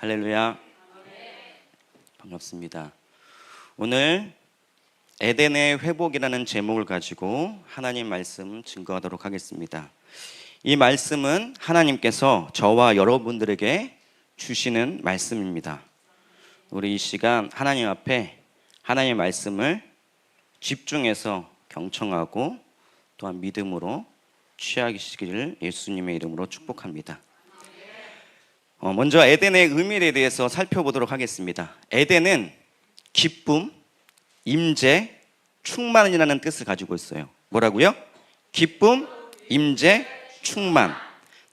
할렐루야. 반갑습니다. 오늘 에덴의 회복이라는 제목을 가지고 하나님 말씀 증거하도록 하겠습니다. 이 말씀은 하나님께서 저와 여러분들에게 주시는 말씀입니다. 우리 이 시간 하나님 앞에 하나님의 말씀을 집중해서 경청하고 또한 믿음으로 취하시기를 예수님의 이름으로 축복합니다. 먼저 에덴의 의미에 대해서 살펴보도록 하겠습니다. 에덴은 기쁨, 임재, 충만이라는 뜻을 가지고 있어요. 뭐라고요? 기쁨, 임재, 충만.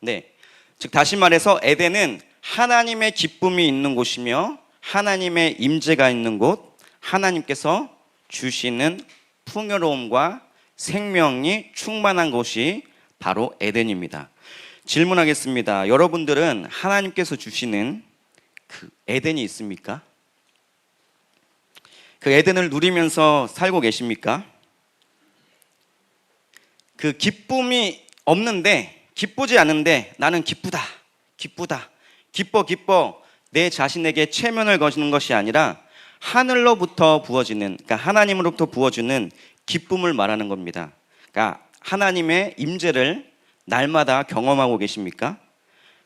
네, 즉 다시 말해서 에덴은 하나님의 기쁨이 있는 곳이며 하나님의 임재가 있는 곳, 하나님께서 주시는 풍요로움과 생명이 충만한 곳이 바로 에덴입니다. 질문하겠습니다. 여러분들은 하나님께서 주시는 그 에덴이 있습니까? 그 에덴을 누리면서 살고 계십니까? 그 기쁨이 없는데, 기쁘지 않은데 나는 기쁘다, 기뻐 내 자신에게 체면을 거시는 것이 아니라 하늘로부터 부어지는, 그러니까 하나님으로부터 부어주는 기쁨을 말하는 겁니다. 그러니까 하나님의 임재를 날마다 경험하고 계십니까?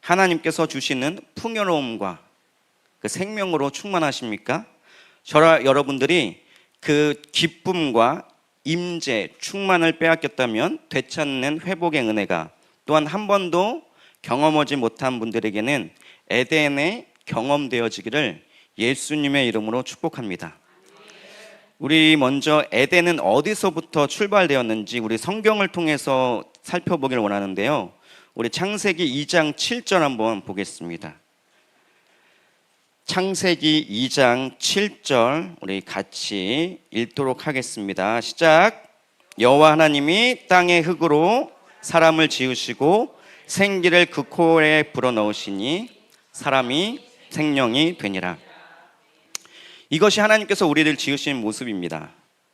하나님께서 주시는 풍요로움과 그 생명으로 충만하십니까? 저와 여러분들이 그 기쁨과 임재, 충만을 빼앗겼다면 되찾는 회복의 은혜가 또한 한 번도 경험하지 못한 분들에게는 에덴에 경험되어지기를 예수님의 이름으로 축복합니다. 우리 먼저 에덴은 어디서부터 출발되었는지 우리 성경을 통해서 살펴보길 원하는데요. 우리 창세기 2장 7절 한번 보겠습니다. 창세기 2장 7절 우리 같이 읽도록 하겠습니다. 시작. 여호와 하나님이 땅의 흙으로 사람을 지으시고 생기를 그 코에 불어넣으시니 사람이 생명이 되니라. 이것이 하나님께서 우리를 지으신 모습입니다.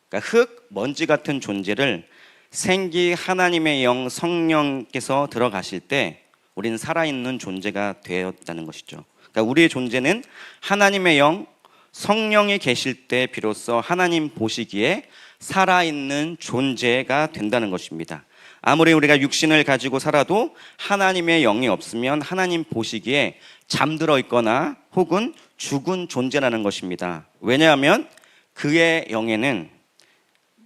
그러니까 흙, 먼지 같은 존재를 생기 하나님의 영 성령께서 들어가실 때 우리는 살아있는 존재가 되었다는 것이죠. 그러니까 우리의 존재는 하나님의 영 성령이 계실 때 비로소 하나님 보시기에 살아있는 존재가 된다는 것입니다. 아무리 우리가 육신을 가지고 살아도 하나님의 영이 없으면 하나님 보시기에 잠들어 있거나 혹은 죽은 존재라는 것입니다. 왜냐하면 그의 영에는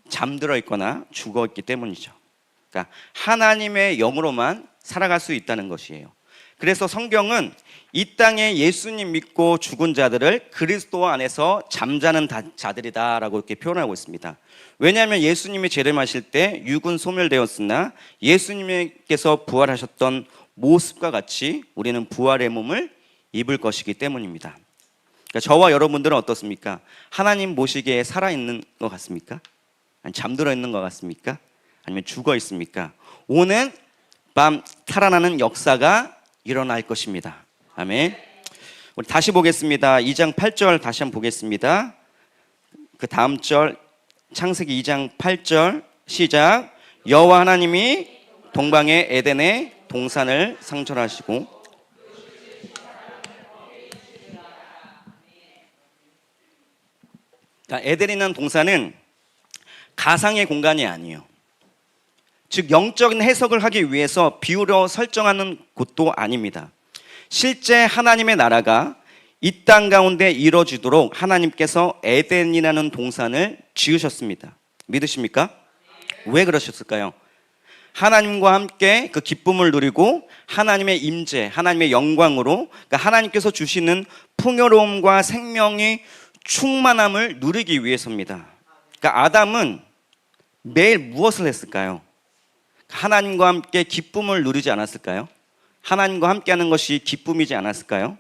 잠들어 있거나 죽어 있기 때문이죠. 그러니까 하나님의 영으로만 살아갈 수 있다는 것이에요. 그래서 성경은 이 땅에 예수님 믿고 죽은 자들을 그리스도 안에서 잠자는 자들이다라고 이렇게 표현하고 있습니다. 왜냐하면 예수님이 재림하실 때 육은 소멸되었으나 예수님께서 부활하셨던 모습과 같이 우리는 부활의 몸을 입을 것이기 때문입니다. 그러니까 저와 여러분들은 어떻습니까? 하나님 보시기에 살아있는 것 같습니까? 아니 잠들어 있는 것 같습니까? 아니면 죽어 있습니까? 오는 밤 살아나는 역사가 일어날 것입니다. 아멘. 우리 다시 보겠습니다. 2장 8절 다시 한번 보겠습니다. 그 다음 절 창세기 2장 8절 시작. 여호와 하나님이 동방의 에덴에 동산을 상설하시고. 에덴이라는 동산은 가상의 공간이 아니에요. 즉 영적인 해석을 하기 위해서 비유로 설정하는 곳도 아닙니다. 실제 하나님의 나라가 이 땅 가운데 이루어지도록 하나님께서 에덴이라는 동산을 지으셨습니다. 믿으십니까? 왜 그러셨을까요? 하나님과 함께 그 기쁨을 누리고 하나님의 임재, 하나님의 영광으로, 그러니까 하나님께서 주시는 풍요로움과 생명이 충만함을 누리기 위해서입니다. 그러니까 아담은 매일 무엇을 했을까요? 하나님과 함께 기쁨을 누리지 않았을까요? 하나님과 함께하는 것이 기쁨이지 않았을까요?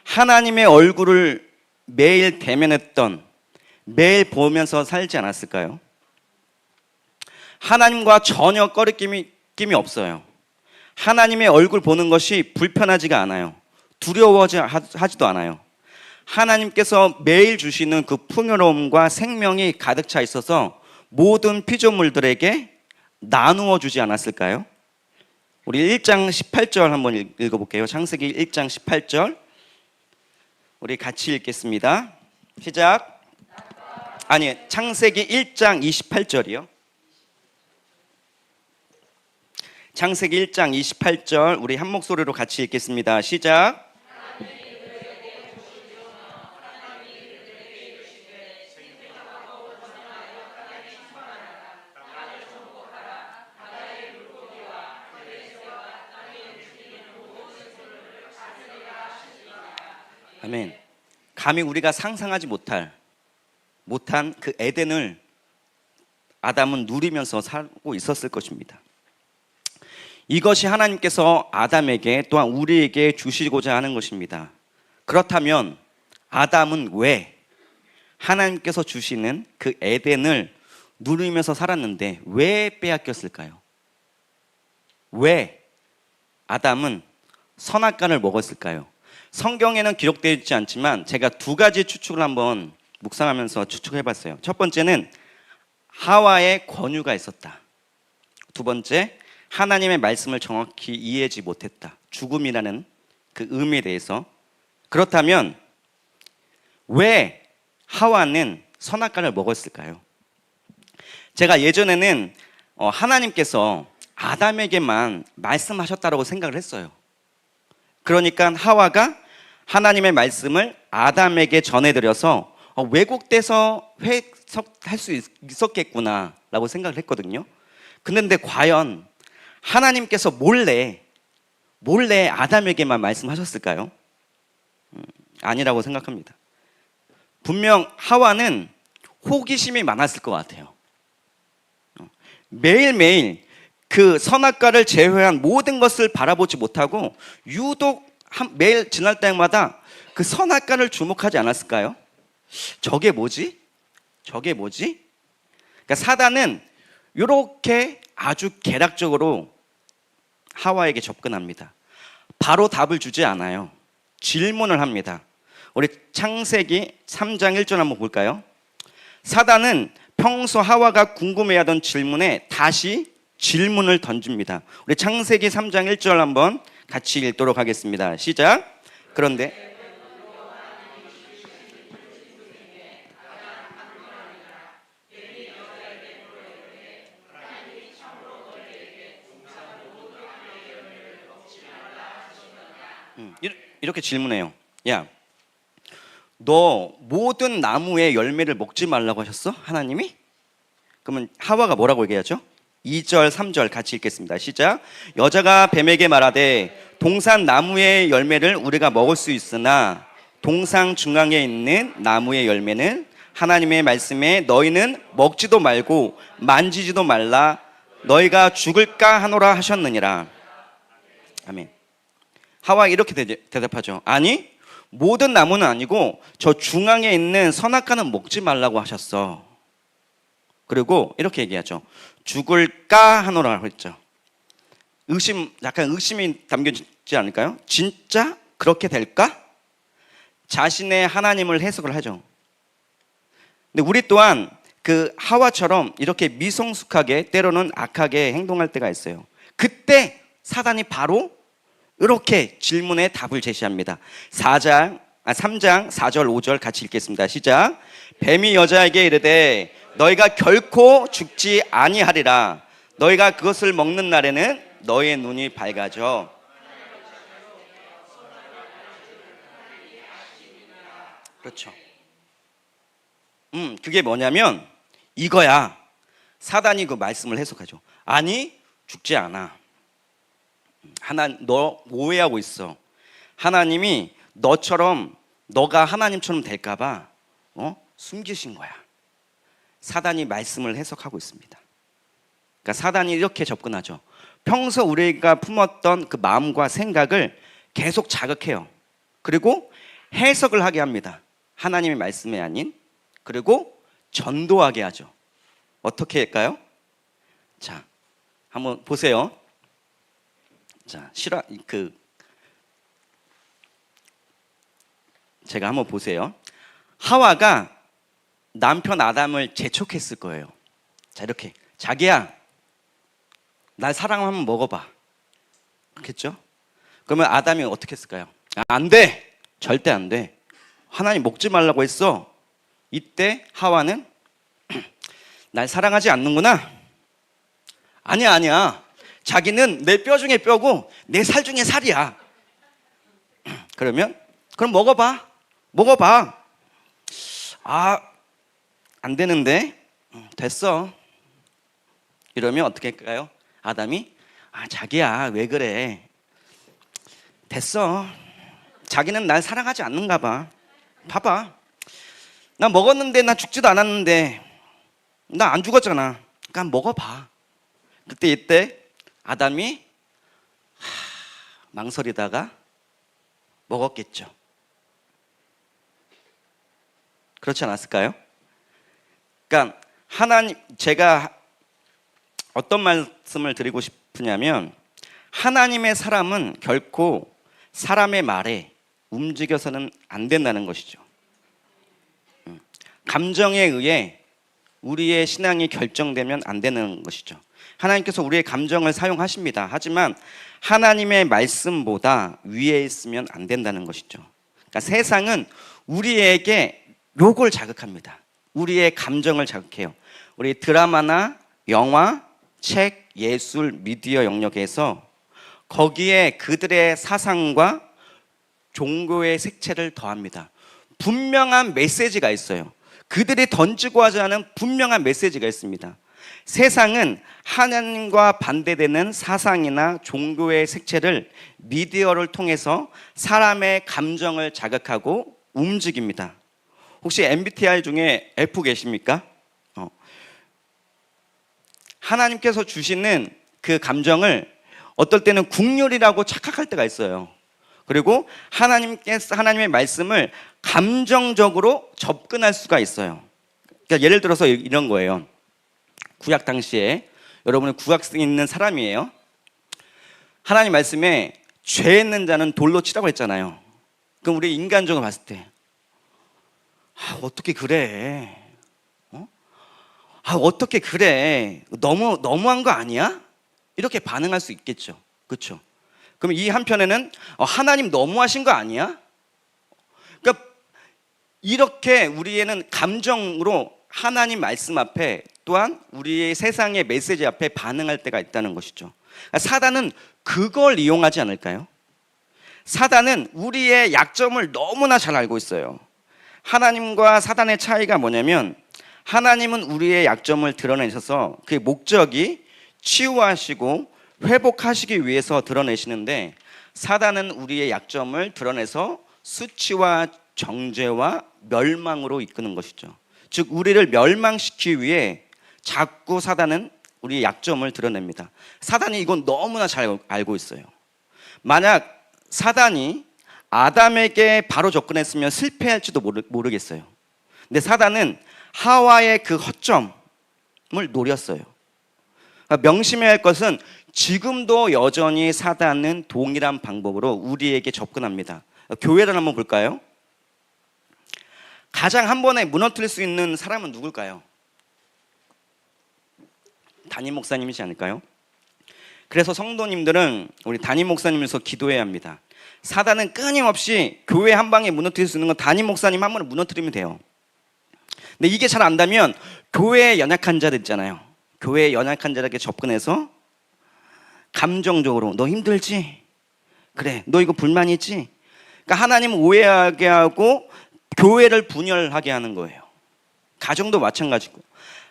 하나님의 얼굴을 매일 대면했던, 매일 보면서 살지 않았을까요? 하나님과 전혀 꺼리낌이 없어요. 하나님의 얼굴 보는 것이 불편하지가 않아요. 두려워하지도 않아요. 하나님께서 매일 주시는 그 풍요로움과 생명이 가득 차 있어서 모든 피조물들에게 나누어 주지 않았을까요? 우리 1장 18절 한번 읽어볼게요. 창세기 1장 18절 우리 같이 읽겠습니다. 시작. 아니, 창세기 1장 28절이요. 창세기 1장 28절 우리 한 목소리로 같이 읽겠습니다. 시작. 아멘. 감히 우리가 상상하지 못한 그 에덴을 아담은 누리면서 살고 있었을 것입니다. 이것이 하나님께서 아담에게 또한 우리에게 주시고자 하는 것입니다. 그렇다면 아담은 왜 하나님께서 주시는 그 에덴을 누리면서 살았는데 왜 빼앗겼을까요? 왜 아담은 선악과를 먹었을까요? 성경에는 기록되어 있지 않지만 제가 두 가지 추측을 한번 묵상하면서 추측해봤어요. 첫 번째는 하와의 권유가 있었다. 두 번째, 하나님의 말씀을 정확히 이해하지 못했다. 죽음이라는 그 의미에 대해서. 그렇다면 왜 하와는 선악과를 먹었을까요? 제가 예전에는 하나님께서 아담에게만 말씀하셨다고 생각을 했어요. 그러니까 하와가 하나님의 말씀을 아담에게 전해드려서 왜곡돼서 해석할 수 있었겠구나 라고 생각을 했거든요. 근데 과연 하나님께서 몰래 아담에게만 말씀하셨을까요? 아니라고 생각합니다. 분명 하와는 호기심이 많았을 것 같아요. 매일매일 그 선악과를 제외한 모든 것을 바라보지 못하고 유독 매일 지날 때마다 그 선악과를 주목하지 않았을까요? 저게 뭐지? 그러니까 사단은 이렇게 아주 계략적으로 하와에게 접근합니다. 바로 답을 주지 않아요. 질문을 합니다. 우리 창세기 3장 1절 한번 볼까요? 사단은 평소 하와가 궁금해하던 질문에 다시 질문을 던집니다. 우리 창세기 3장 1절 한번 같이 읽도록 하겠습니다. 시작. 그런데 이렇게 질문해요. 야, 너 모든 나무의 열매를 먹지 말라고 하셨어? 하나님이? 그러면 하와가 뭐라고 얘기하죠? 2절, 3절 같이 읽겠습니다. 시작. 여자가 뱀에게 말하되 동산 나무의 열매를 우리가 먹을 수 있으나 동상 중앙에 있는 나무의 열매는 하나님의 말씀에 너희는 먹지도 말고 만지지도 말라 너희가 죽을까 하노라 하셨느니라. 아멘. 하와 이렇게 대답하죠. 아니, 모든 나무는 아니고 저 중앙에 있는 선악과는 먹지 말라고 하셨어. 그리고 이렇게 얘기하죠. 죽을까 하노라고 했죠. 약간 의심이 담겨지지 않을까요? 진짜 그렇게 될까? 자신의 하나님을 해석을 하죠. 근데 우리 또한 그 하와처럼 이렇게 미성숙하게 때로는 악하게 행동할 때가 있어요. 그때 사단이 바로 이렇게 질문에 답을 제시합니다. 3장 4절 5절 같이 읽겠습니다. 시작. 뱀이 여자에게 이르되 너희가 결코 죽지 아니하리라 너희가 그것을 먹는 날에는 너희의 눈이 밝아져. 그렇죠. 그게 뭐냐면 이거야. 사단이 그 말씀을 해석하죠. 아니, 죽지 않아. 너 오해하고 있어. 하나님이 너가 하나님처럼 될까봐 숨기신 거야. 사단이 말씀을 해석하고 있습니다. 그러니까 사단이 이렇게 접근하죠. 평소 우리가 품었던 그 마음과 생각을 계속 자극해요. 그리고 해석을 하게 합니다. 하나님의 말씀이 아닌. 그리고 전도하게 하죠. 어떻게 할까요? 자, 한번 보세요. 자, 제가 한번 보세요. 하와가 남편 아담을 재촉했을 거예요. 자, 이렇게 자기야, 날 사랑 한번 먹어봐. 그렇겠죠? 그러면 아담이 어떻게 했을까요? 안 돼, 절대 안 돼. 하나님 먹지 말라고 했어. 이때 하와는 날 사랑하지 않는구나. 아니야. 자기는 내 뼈 중에 뼈고 내 살 중에 살이야. 그러면 그럼 먹어봐. 안 되는데. 됐어. 이러면 어떻게 할까요? 아담이 자기야 왜 그래. 됐어. 자기는 날 사랑하지 않는가 봐. 봐봐. 나 먹었는데 나 죽지도 않았는데 나 안 죽었잖아. 그러니까 먹어봐. 이때 아담이 망설이다가 먹었겠죠. 그렇지 않았을까요? 그러니까 제가 어떤 말씀을 드리고 싶으냐면 하나님의 사람은 결코 사람의 말에 움직여서는 안 된다는 것이죠. 감정에 의해 우리의 신앙이 결정되면 안 되는 것이죠. 하나님께서 우리의 감정을 사용하십니다. 하지만 하나님의 말씀보다 위에 있으면 안 된다는 것이죠. 그러니까 세상은 우리에게 요걸 자극합니다. 우리의 감정을 자극해요. 우리 드라마나 영화, 책, 예술, 미디어 영역에서 거기에 그들의 사상과 종교의 색채를 더합니다. 분명한 메시지가 있어요. 그들이 던지고 하지 않은 분명한 메시지가 있습니다. 세상은 하나님과 반대되는 사상이나 종교의 색채를 미디어를 통해서 사람의 감정을 자극하고 움직입니다. 혹시 MBTI 중에 F 계십니까? 하나님께서 주시는 그 감정을 어떨 때는 국률이라고 착각할 때가 있어요. 그리고 하나님의 말씀을 감정적으로 접근할 수가 있어요. 그러니까 예를 들어서 이런 거예요. 구약 당시에 여러분은 구약성이 있는 사람이에요. 하나님 말씀에 죄 있는 자는 돌로 치라고 했잖아요. 그럼 우리 인간적으로 봤을 때 어떻게 그래? 어떻게 그래? 너무한 거 아니야? 이렇게 반응할 수 있겠죠. 그렇죠? 그럼 이 한편에는 하나님 너무하신 거 아니야? 그러니까 이렇게 우리에는 감정으로 하나님 말씀 앞에 또한 우리의 세상의 메시지 앞에 반응할 때가 있다는 것이죠. 그러니까 사단은 그걸 이용하지 않을까요? 사단은 우리의 약점을 너무나 잘 알고 있어요. 하나님과 사단의 차이가 뭐냐면 하나님은 우리의 약점을 드러내셔서 그 목적이 치유하시고 회복하시기 위해서 드러내시는데 사단은 우리의 약점을 드러내서 수치와 정죄와 멸망으로 이끄는 것이죠. 즉 우리를 멸망시키기 위해 자꾸 사단은 우리의 약점을 드러냅니다. 사단이 이건 너무나 잘 알고 있어요. 만약 사단이 아담에게 바로 접근했으면 실패할지도 모르겠어요. 근데 사단은 하와의 그 허점을 노렸어요. 그러니까 명심해야 할 것은 지금도 여전히 사단은 동일한 방법으로 우리에게 접근합니다. 교회를 한번 볼까요? 가장 한 번에 무너뜨릴 수 있는 사람은 누굴까요? 담임 목사님이지 않을까요? 그래서 성도님들은 우리 담임 목사님에서 기도해야 합니다. 사단은 끊임없이 교회 한 방에 무너뜨릴 수 있는 건 담임 목사님 한 번에 무너뜨리면 돼요. 근데 이게 잘 안다면 교회에 연약한 자들 있잖아요. 교회에 연약한 자에게 접근해서 감정적으로 너 힘들지? 그래, 너 이거 불만 있지? 그러니까 하나님을 오해하게 하고 교회를 분열하게 하는 거예요. 가정도 마찬가지고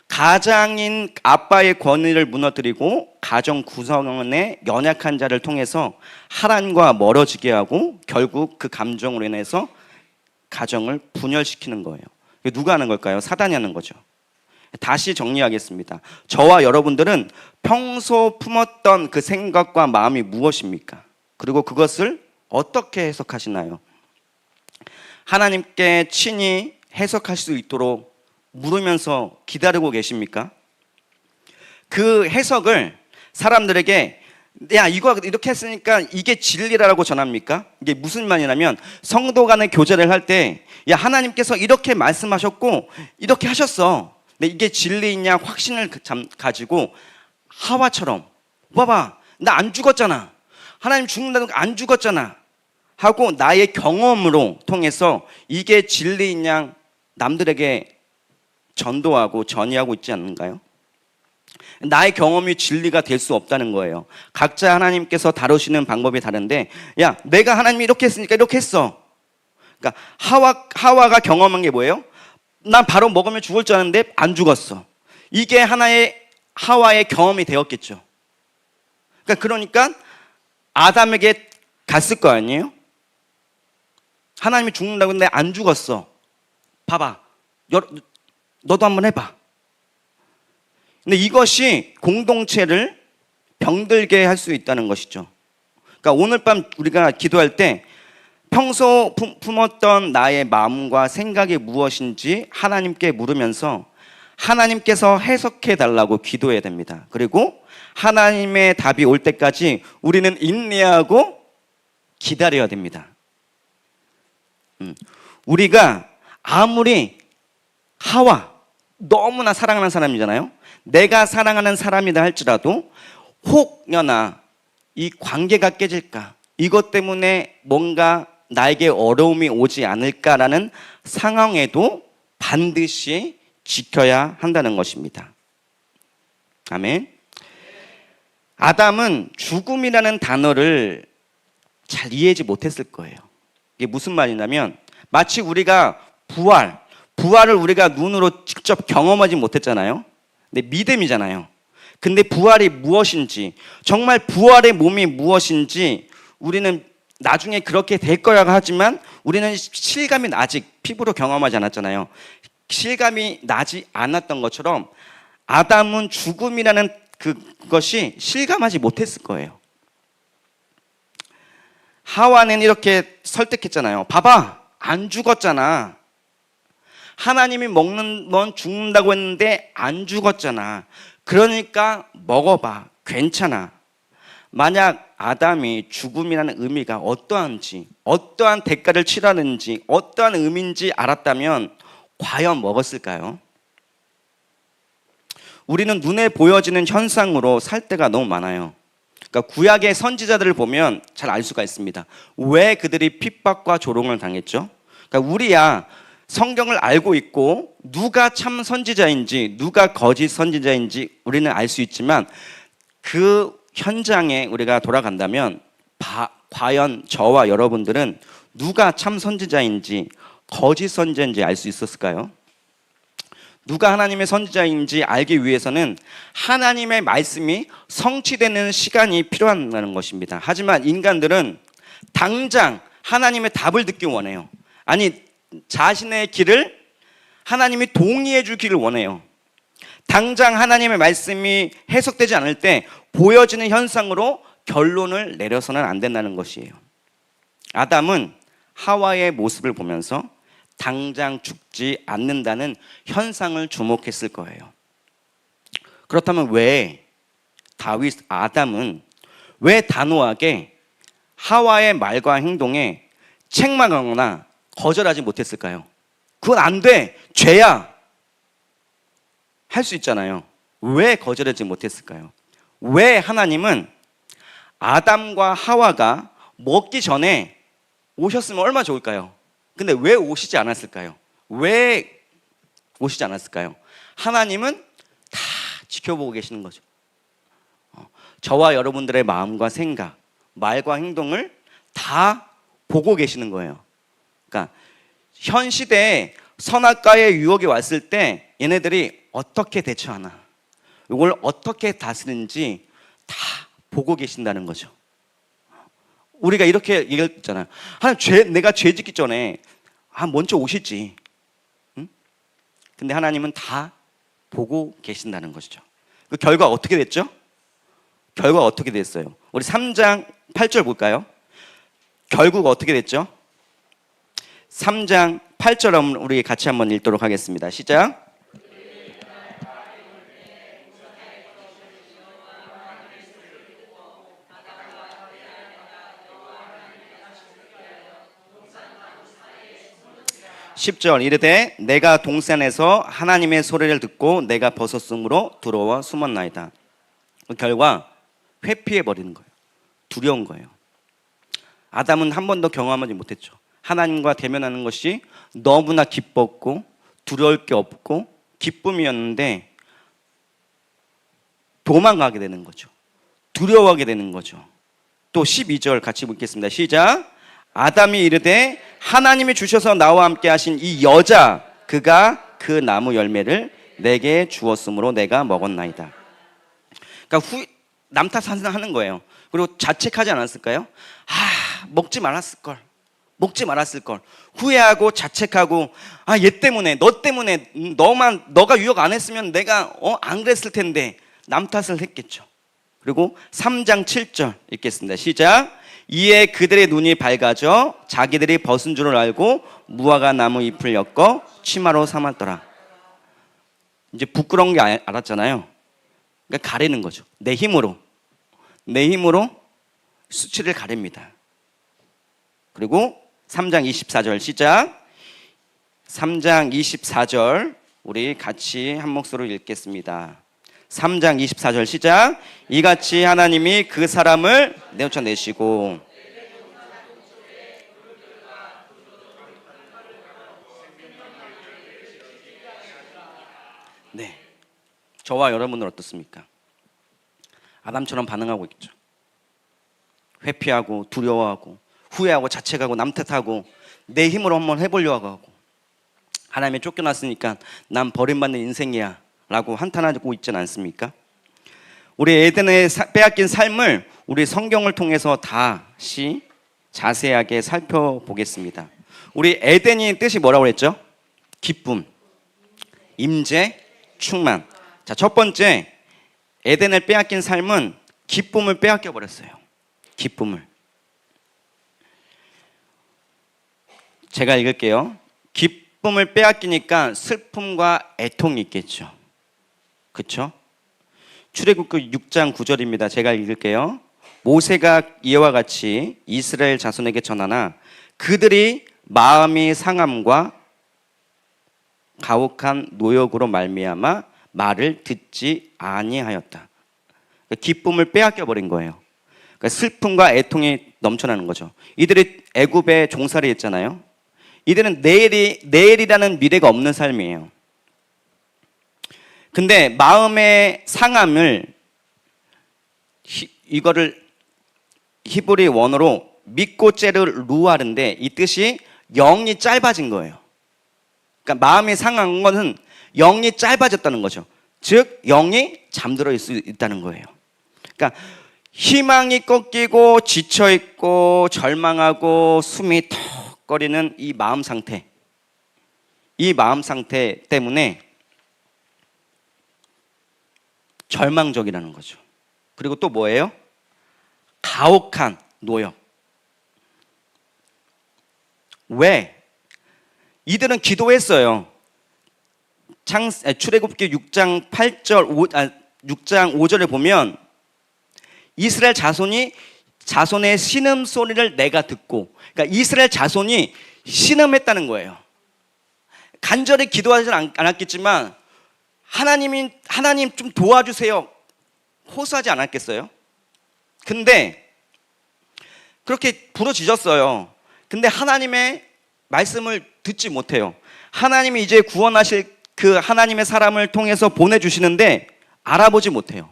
가장인 아빠의 권위를 무너뜨리고 가정 구성원의 연약한 자를 통해서 하나님과 멀어지게 하고 결국 그 감정으로 인해서 가정을 분열시키는 거예요. 누가 하는 걸까요? 사단이 하는 거죠. 다시 정리하겠습니다. 저와 여러분들은 평소 품었던 그 생각과 마음이 무엇입니까? 그리고 그것을 어떻게 해석하시나요? 하나님께 친히 해석할 수 있도록 물으면서 기다리고 계십니까? 그 해석을 사람들에게 야 이거 이렇게 했으니까 이게 진리라고 전합니까? 이게 무슨 말이냐면 성도 간의 교제를 할 때 야 하나님께서 이렇게 말씀하셨고 이렇게 하셨어. 근데 이게 진리이냐 확신을 가지고 하와처럼 봐봐 나 안 죽었잖아. 하나님 죽는다는 거 안 죽었잖아 하고 나의 경험으로 통해서 이게 진리인 양 남들에게 전도하고 전이하고 있지 않는가요? 나의 경험이 진리가 될 수 없다는 거예요. 각자 하나님께서 다루시는 방법이 다른데, 야, 내가 하나님이 이렇게 했으니까 이렇게 했어. 그러니까 하와가 경험한 게 뭐예요? 난 바로 먹으면 죽을 줄 알았는데 안 죽었어. 이게 하나의 하와의 경험이 되었겠죠. 그러니까 아담에게 갔을 거 아니에요? 하나님이 죽는다고 했는데 안 죽었어. 봐봐. 너도 한번 해봐. 근데 이것이 공동체를 병들게 할 수 있다는 것이죠. 그러니까 오늘 밤 우리가 기도할 때 평소 품었던 나의 마음과 생각이 무엇인지 하나님께 물으면서 하나님께서 해석해 달라고 기도해야 됩니다. 그리고 하나님의 답이 올 때까지 우리는 인내하고 기다려야 됩니다. 우리가 아무리 하와 너무나 사랑하는 사람이잖아요. 내가 사랑하는 사람이다 할지라도 혹여나 이 관계가 깨질까, 이것 때문에 뭔가 나에게 어려움이 오지 않을까라는 상황에도 반드시 지켜야 한다는 것입니다. 아멘. 아담은 죽음이라는 단어를 잘 이해하지 못했을 거예요. 이게 무슨 말이냐면 마치 우리가 부활을 우리가 눈으로 직접 경험하지 못했잖아요. 근데 믿음이잖아요. 근데 부활이 무엇인지, 정말 부활의 몸이 무엇인지 우리는 나중에 그렇게 될 거라고 하지만 우리는 실감이 아직 피부로 경험하지 않았잖아요. 실감이 나지 않았던 것처럼 아담은 죽음이라는 그것이 실감하지 못했을 거예요. 하와는 이렇게 설득했잖아요. 봐봐, 안 죽었잖아. 하나님이 먹는 건 죽는다고 했는데 안 죽었잖아. 그러니까 먹어봐. 괜찮아. 만약 아담이 죽음이라는 의미가 어떠한지, 어떠한 대가를 치르는지, 어떠한 의미인지 알았다면 과연 먹었을까요? 우리는 눈에 보여지는 현상으로 살 때가 너무 많아요. 그러니까 구약의 선지자들을 보면 잘 알 수가 있습니다. 왜 그들이 핍박과 조롱을 당했죠? 그러니까 우리야 성경을 알고 있고 누가 참 선지자인지 누가 거짓 선지자인지 우리는 알 수 있지만 그 현장에 우리가 돌아간다면 과연 저와 여러분들은 누가 참 선지자인지 거짓 선지자인지 알 수 있었을까요? 누가 하나님의 선지자인지 알기 위해서는 하나님의 말씀이 성취되는 시간이 필요하다는 것입니다. 하지만 인간들은 당장 하나님의 답을 듣기 원해요. 아니, 자신의 길을 하나님이 동의해 주기를 원해요. 당장 하나님의 말씀이 해석되지 않을 때 보여지는 현상으로 결론을 내려서는 안 된다는 것이에요. 아담은 하와의 모습을 보면서 당장 죽지 않는다는 현상을 주목했을 거예요. 그렇다면 왜 아담은 왜 단호하게 하와의 말과 행동에 책망하거나 거절하지 못했을까요? 그건 안 돼, 죄야 할 수 있잖아요. 왜 거절하지 못했을까요? 왜 하나님은 아담과 하와가 먹기 전에 오셨으면 얼마나 좋을까요? 근데 왜 오시지 않았을까요? 왜 오시지 않았을까요? 하나님은 다 지켜보고 계시는 거죠. 저와 여러분들의 마음과 생각, 말과 행동을 다 보고 계시는 거예요. 그러니까 현 시대에 선악과의 유혹이 왔을 때 얘네들이 어떻게 대처하나, 이걸 어떻게 다스리는지 다 보고 계신다는 거죠. 우리가 이렇게 얘기했잖아요. 하나님, 내가 죄 짓기 전에 먼저 오시지. 응? 근데 하나님은 다 보고 계신다는 것이죠. 그 결과 어떻게 됐죠? 결과가 어떻게 됐어요? 우리 3장 8절 볼까요? 결국 어떻게 됐죠? 3장 8절 우리 같이 한번 읽도록 하겠습니다. 시작. 10절 이르되 내가 동산에서 하나님의 소리를 듣고 내가 버섯성으로 들어와 숨었나이다. 그 결과 회피해 버리는 거예요. 두려운 거예요. 아담은 한 번도 경험하지 못했죠. 하나님과 대면하는 것이 너무나 기뻤고 두려울 게 없고 기쁨이었는데 도망가게 되는 거죠. 두려워하게 되는 거죠. 또 12절 같이 읽겠습니다. 시작. 아담이 이르되 하나님이 주셔서 나와 함께 하신 이 여자 그가 그 나무 열매를 내게 주었으므로 내가 먹었나이다. 그러니까 남 탓하는 거예요. 그리고 자책하지 않았을까요? 먹지 말았을걸. 먹지 말았을걸. 후회하고 자책하고 얘 때문에 너 때문에 너가 유혹 안 했으면 내가 안 그랬을 텐데 남 탓을 했겠죠. 그리고 3장 7절 읽겠습니다. 시작. 이에 그들의 눈이 밝아져 자기들이 벗은 줄을 알고 무화과 나무 잎을 엮어 치마로 삼았더라. 이제 부끄러운 게 알았잖아요. 그러니까 가리는 거죠. 내 힘으로 수치를 가립니다. 그리고 3장 24절 시작. 3장 24절 우리 같이 한 목소리로 읽겠습니다. 3장 24절 시작. 이같이 하나님이 그 사람을 내쫓아내시고 네, 저와 여러분은 어떻습니까? 아담처럼 반응하고 있죠. 회피하고 두려워하고 후회하고 자책하고 남 탓하고 내 힘으로 한번 해보려고 하고 하나님이 쫓겨났으니까 난 버림받는 인생이야 라고 한탄하고 있지는 않습니까? 우리 에덴에 빼앗긴 삶을 우리 성경을 통해서 다시 자세하게 살펴보겠습니다. 우리 에덴이 뜻이 뭐라고 했죠? 기쁨, 임재, 충만. 자, 첫 번째 에덴을 빼앗긴 삶은 기쁨을 빼앗겨 버렸어요. 기쁨을. 제가 읽을게요. 기쁨을 빼앗기니까 슬픔과 애통이 있겠죠. 그렇죠? 출애굽기 6장 9절입니다. 제가 읽을게요. 모세가 이와 같이 이스라엘 자손에게 전하나 그들이 마음이 상함과 가혹한 노역으로 말미암아 말을 듣지 아니하였다. 기쁨을 빼앗겨 버린 거예요. 그러니까 슬픔과 애통이 넘쳐나는 거죠. 이들이 애굽에 종살이 했잖아요. 이들은 내일이라는 미래가 없는 삶이에요. 근데 마음의 상함을 이거를 히브리 원어로 미꼬제르 루아르인데 이 뜻이 영이 짧아진 거예요. 그러니까 마음이 상한 것은 영이 짧아졌다는 거죠. 즉 영이 잠들어 있을 수 있다는 거예요. 그러니까 희망이 꺾이고 지쳐 있고 절망하고 숨이 턱거리는 이 마음 상태 때문에 절망적이라는 거죠. 그리고 또 뭐예요? 가혹한 노역. 왜? 이들은 기도했어요. 출애굽기 6장 5절에 보면 이스라엘 자손의 신음 소리를 내가 듣고, 그러니까 이스라엘 자손이 신음했다는 거예요. 간절히 기도하지는 않았겠지만 하나님 좀 도와주세요 호소하지 않았겠어요? 근데 그렇게 부르짖었어요. 근데 하나님의 말씀을 듣지 못해요. 하나님이 이제 구원하실 그 하나님의 사람을 통해서 보내주시는데 알아보지 못해요.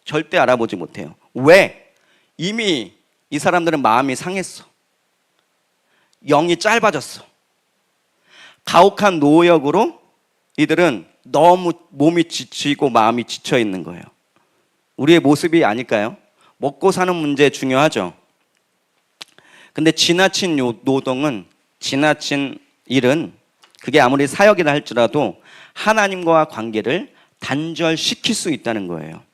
절대 알아보지 못해요. 왜? 이미 이 사람들은 마음이 상했어. 영이 짧아졌어. 가혹한 노역으로 이들은 너무 몸이 지치고 마음이 지쳐 있는 거예요. 우리의 모습이 아닐까요? 먹고 사는 문제 중요하죠. 근데 지나친 노동은, 지나친 일은 그게 아무리 사역이라 할지라도 하나님과 관계를 단절시킬 수 있다는 거예요.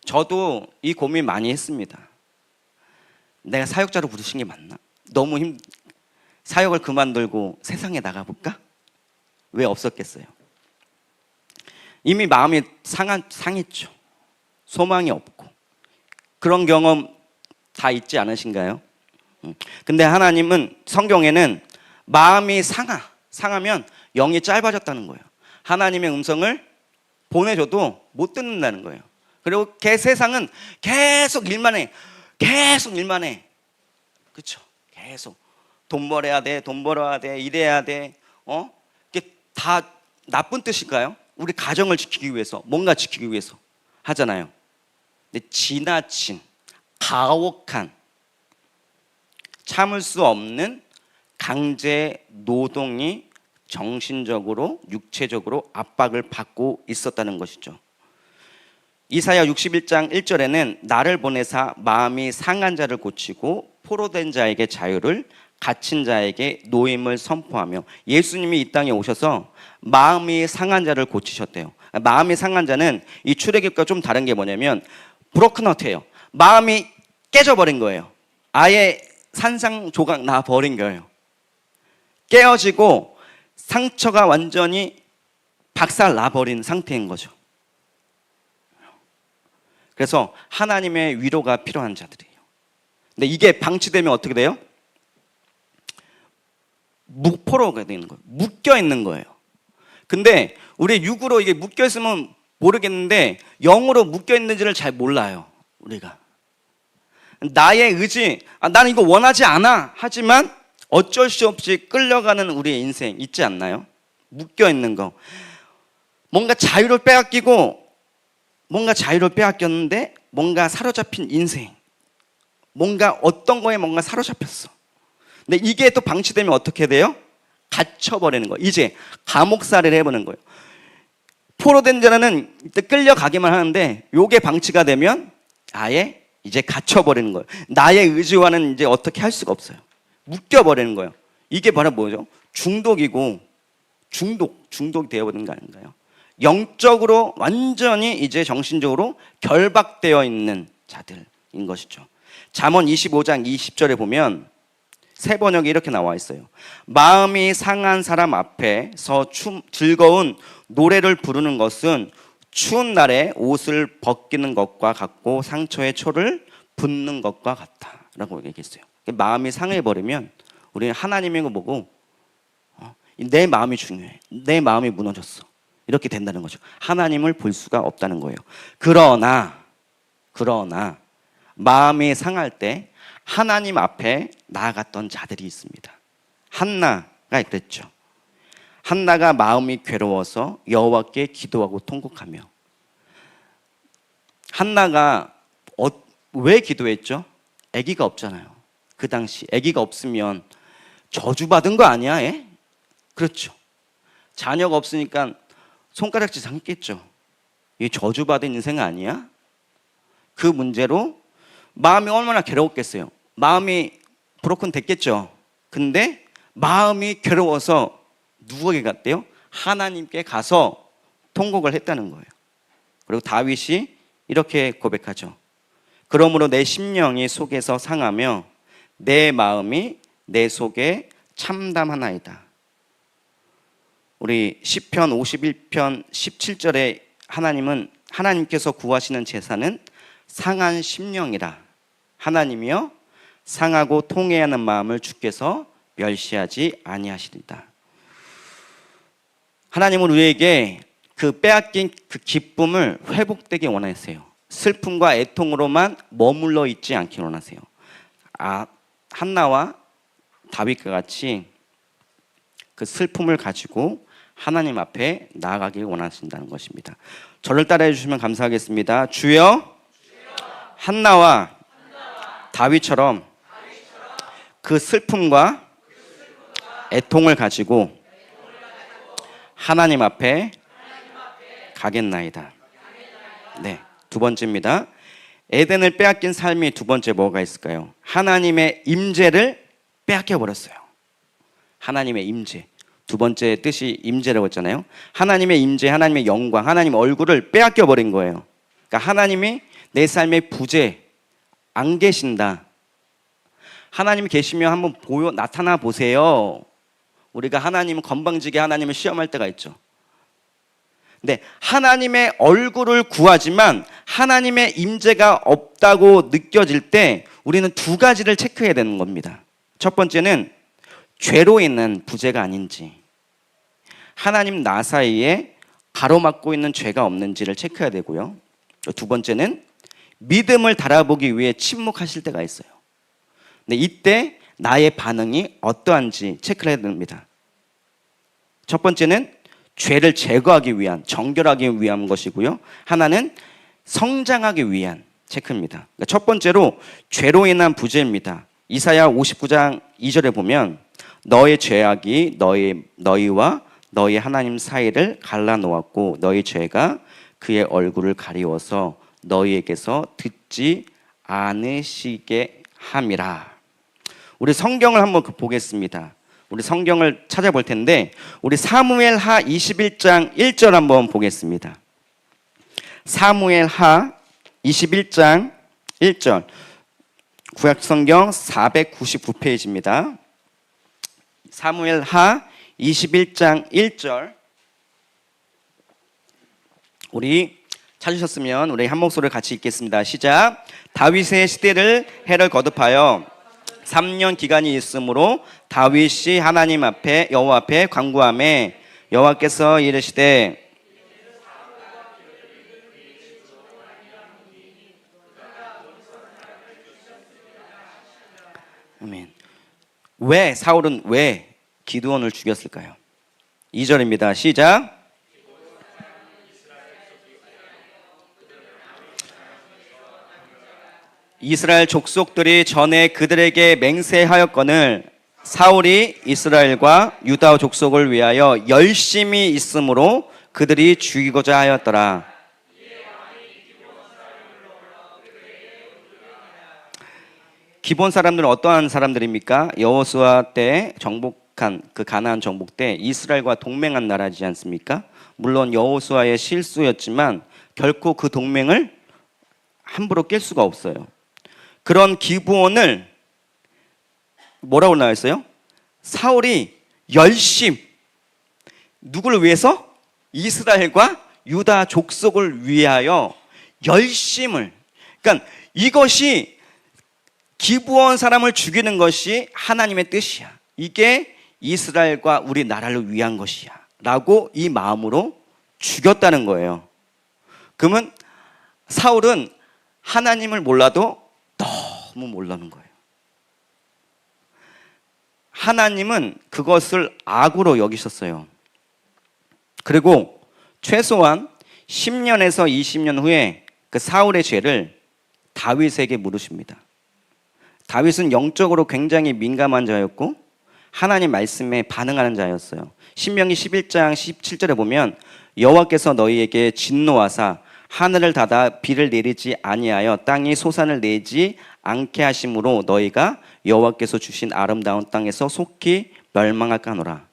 저도 이 고민 많이 했습니다. 내가 사역자로 부르신 게 맞나? 너무 사역을 그만두고 세상에 나가볼까? 왜 없었겠어요? 이미 마음이 상했죠. 소망이 없고. 그런 경험 다 있지 않으신가요? 근데 하나님은 성경에는 마음이 상하면 영이 짧아졌다는 거예요. 하나님의 음성을 보내줘도 못 듣는다는 거예요. 그리고 세상은 계속 일만 해. 그렇죠? 계속 돈 벌어야 돼, 돈 벌어야 돼, 이래야 돼. 이게 다 나쁜 뜻일까요? 우리 가정을 지키기 위해서, 뭔가 지키기 위해서 하잖아요. 근데 지나친, 가혹한, 참을 수 없는 강제 노동이 정신적으로, 육체적으로 압박을 받고 있었다는 것이죠. 이사야 61장 1절에는 나를 보내사 마음이 상한 자를 고치고 포로된 자에게 자유를, 갇힌 자에게 노임을 선포하며, 예수님이 이 땅에 오셔서 마음이 상한 자를 고치셨대요. 마음이 상한 자는 이 출애굽과 좀 다른 게 뭐냐면 브로큰하트예요. 마음이 깨져버린 거예요. 아예 산상조각 나버린 거예요. 깨어지고 상처가 완전히 박살 나버린 상태인 거죠. 그래서 하나님의 위로가 필요한 자들이에요. 근데 이게 방치되면 어떻게 돼요? 무포로가 되는 거예요. 묶여 있는 거예요. 근데 우리 육으로 이게 묶여 있으면 모르겠는데 영으로 묶여 있는지를 잘 몰라요. 우리가 나의 의지, 나는 이거 원하지 않아 하지만 어쩔 수 없이 끌려가는 우리의 인생 있지 않나요? 묶여 있는 거. 뭔가 자유를 빼앗기고, 뭔가 자유를 빼앗겼는데 뭔가 사로잡힌 인생, 뭔가 어떤 거에 뭔가 사로잡혔어. 근데 이게 또 방치되면 어떻게 돼요? 갇혀버리는 거예요. 이제 감옥살이를 해보는 거예요. 포로된 자는 끌려가기만 하는데 요게 방치가 되면 아예 이제 gat혀버리는 거예요. 나의 의지와는 이제 어떻게 할 수가 없어요. 묶여버리는 거예요. 이게 바로 뭐죠? 중독이고, 중독이 되어버리는 거 아닌가요? 영적으로 완전히 이제 정신적으로 결박되어 있는 자들인 것이죠. 잠언 25장 20절에 보면 새 번역이 이렇게 나와 있어요. 마음이 상한 사람 앞에서 즐거운 노래를 부르는 것은 추운 날에 옷을 벗기는 것과 같고 상처에 초를 붓는 것과 같다 라고 얘기했어요. 마음이 상해버리면 우리는 하나님의 거 보고 내 마음이 중요해, 내 마음이 무너졌어, 이렇게 된다는 거죠. 하나님을 볼 수가 없다는 거예요. 그러나 마음이 상할 때 하나님 앞에 나아갔던 자들이 있습니다. 한나가 그랬죠. 한나가 마음이 괴로워서 여호와께 기도하고 통곡하며. 한나가 왜 기도했죠? 아기가 없잖아요. 그 당시 아기가 없으면 저주받은 거 아니야? 애? 그렇죠. 자녀가 없으니까 손가락질 당했겠죠. 이 저주받은 인생 아니야? 그 문제로 마음이 얼마나 괴로웠겠어요. 마음이 브로큰 됐겠죠. 근데 마음이 괴로워서 누구에게 갔대요? 하나님께 가서 통곡을 했다는 거예요. 그리고 다윗이 이렇게 고백하죠. 그러므로 내 심령이 속에서 상하며 내 마음이 내 속에 참담하나이다. 우리 시편 51편 17절에 하나님께서 구하시는 제사는 상한 심령이라. 하나님이여 상하고 통회하는 마음을 주께서 멸시하지 아니하시리다. 하나님은 우리에게 그 빼앗긴 그 기쁨을 회복되게 원하세요. 슬픔과 애통으로만 머물러 있지 않기 원하세요. 한나와 다윗과 같이 그 슬픔을 가지고 하나님 앞에 나아가길 원하신다는 것입니다. 저를 따라해 주시면 감사하겠습니다. 주여, 한나와 다윗처럼 그 슬픔과 애통을 가지고 하나님 앞에 가겠나이다. 네, 두 번째입니다. 에덴을 빼앗긴 삶이 두 번째 뭐가 있을까요? 하나님의 임재를 빼앗겨 버렸어요. 하나님의 임재. 두 번째 뜻이 임재라고 했잖아요. 하나님의 임재, 하나님의 영광, 하나님의 얼굴을 빼앗겨 버린 거예요. 그러니까 하나님이 내 삶의 부재 안 계신다. 하나님이 계시면 한번 나타나 보세요. 우리가 하나님은 건방지게 하나님을 시험할 때가 있죠. 근데 하나님의 얼굴을 구하지만 하나님의 임재가 없다고 느껴질 때 우리는 두 가지를 체크해야 되는 겁니다. 첫 번째는 죄로 인한 부재가 아닌지, 하나님 나 사이에 가로막고 있는 죄가 없는지를 체크해야 되고요. 두 번째는 믿음을 달아보기 위해 침묵하실 때가 있어요. 네, 이때 나의 반응이 어떠한지 체크를 해야 됩니다. 첫 번째는 죄를 제거하기 위한, 정결하기 위한 것이고요. 하나는 성장하기 위한 체크입니다. 그러니까 첫 번째로 죄로 인한 부재입니다. 이사야 59장 2절에 보면 너의 죄악이 너희와 너희 하나님 사이를 갈라놓았고 너희 죄가 그의 얼굴을 가리워서 너희에게서 듣지 않으시게 함이라. 우리 성경을 한번 보겠습니다. 우리 성경을 찾아볼 텐데 우리 사무엘하 21장 1절 한번 보겠습니다. 사무엘하 21장 1절 구약성경 499페이지입니다. 사무엘하 21장 1절 우리 찾으셨으면 우리 한 목소리를 같이 읽겠습니다. 시작. 다윗의 시대를 해를 거듭하여 3년 기간이 있으므로 다윗이 하나님 앞에 여호와 앞에 간구하매 여호와께서 이르시되 아멘. 왜 사울은 왜 기드온을 죽였을까요? 2절입니다. 시작. 이스라엘 족속들이 전에 그들에게 맹세하였거늘 사울이 이스라엘과 유다 족속을 위하여 열심히 있으므로 그들이 죽이고자 하였더라. 기본 사람들은 어떠한 사람들입니까? 여호수아 때 정복한 그 가나안 정복 때 이스라엘과 동맹한 나라지 않습니까? 물론 여호수아의 실수였지만 결코 그 동맹을 함부로 깰 수가 없어요. 그런 기브온을 뭐라고 나와있어요? 사울이 누구를 위해서? 이스라엘과 유다 족속을 위하여 열심을, 그러니까 이것이 기브온 사람을 죽이는 것이 하나님의 뜻이야. 이게 이스라엘과 우리나라를 위한 것이야 라고 이 마음으로 죽였다는 거예요. 그러면 사울은 하나님을 몰라도 너무 모르는 거예요. 하나님은 그것을 악으로 여기셨어요. 그리고 최소한 10년에서 20년 후에 그 사울의 죄를 다윗에게 물으십니다. 다윗은 영적으로 굉장히 민감한 자였고 하나님 말씀에 반응하는 자였어요. 신명기 11장 17절에 보면 여호와께서 너희에게 진노하사 하늘을 닫아 비를 내리지 아니하여 땅이 소산을 내지 않게 하심으로 너희가 여호와께서 주신 아름다운 땅에서 속히 멸망할까노라.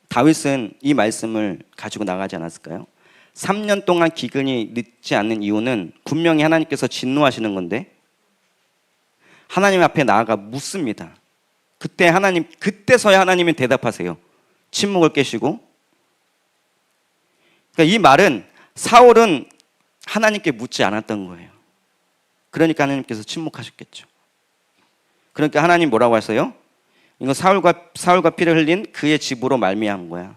다윗은 이 말씀을 가지고 나가지 않았을까요? 3년 동안 기근이 늦지 않는 이유는 분명히 하나님께서 진노하시는 건데 하나님 앞에 나아가 묻습니다. 그때서야 하나님이 대답하세요. 침묵을 깨시고. 그러니까 이 말은 사울은 하나님께 묻지 않았던 거예요. 그러니까 하나님께서 침묵하셨겠죠. 그러니까 하나님 뭐라고 하세요? 이거 사울과 피를 흘린 그의 집으로 말미암은 거야.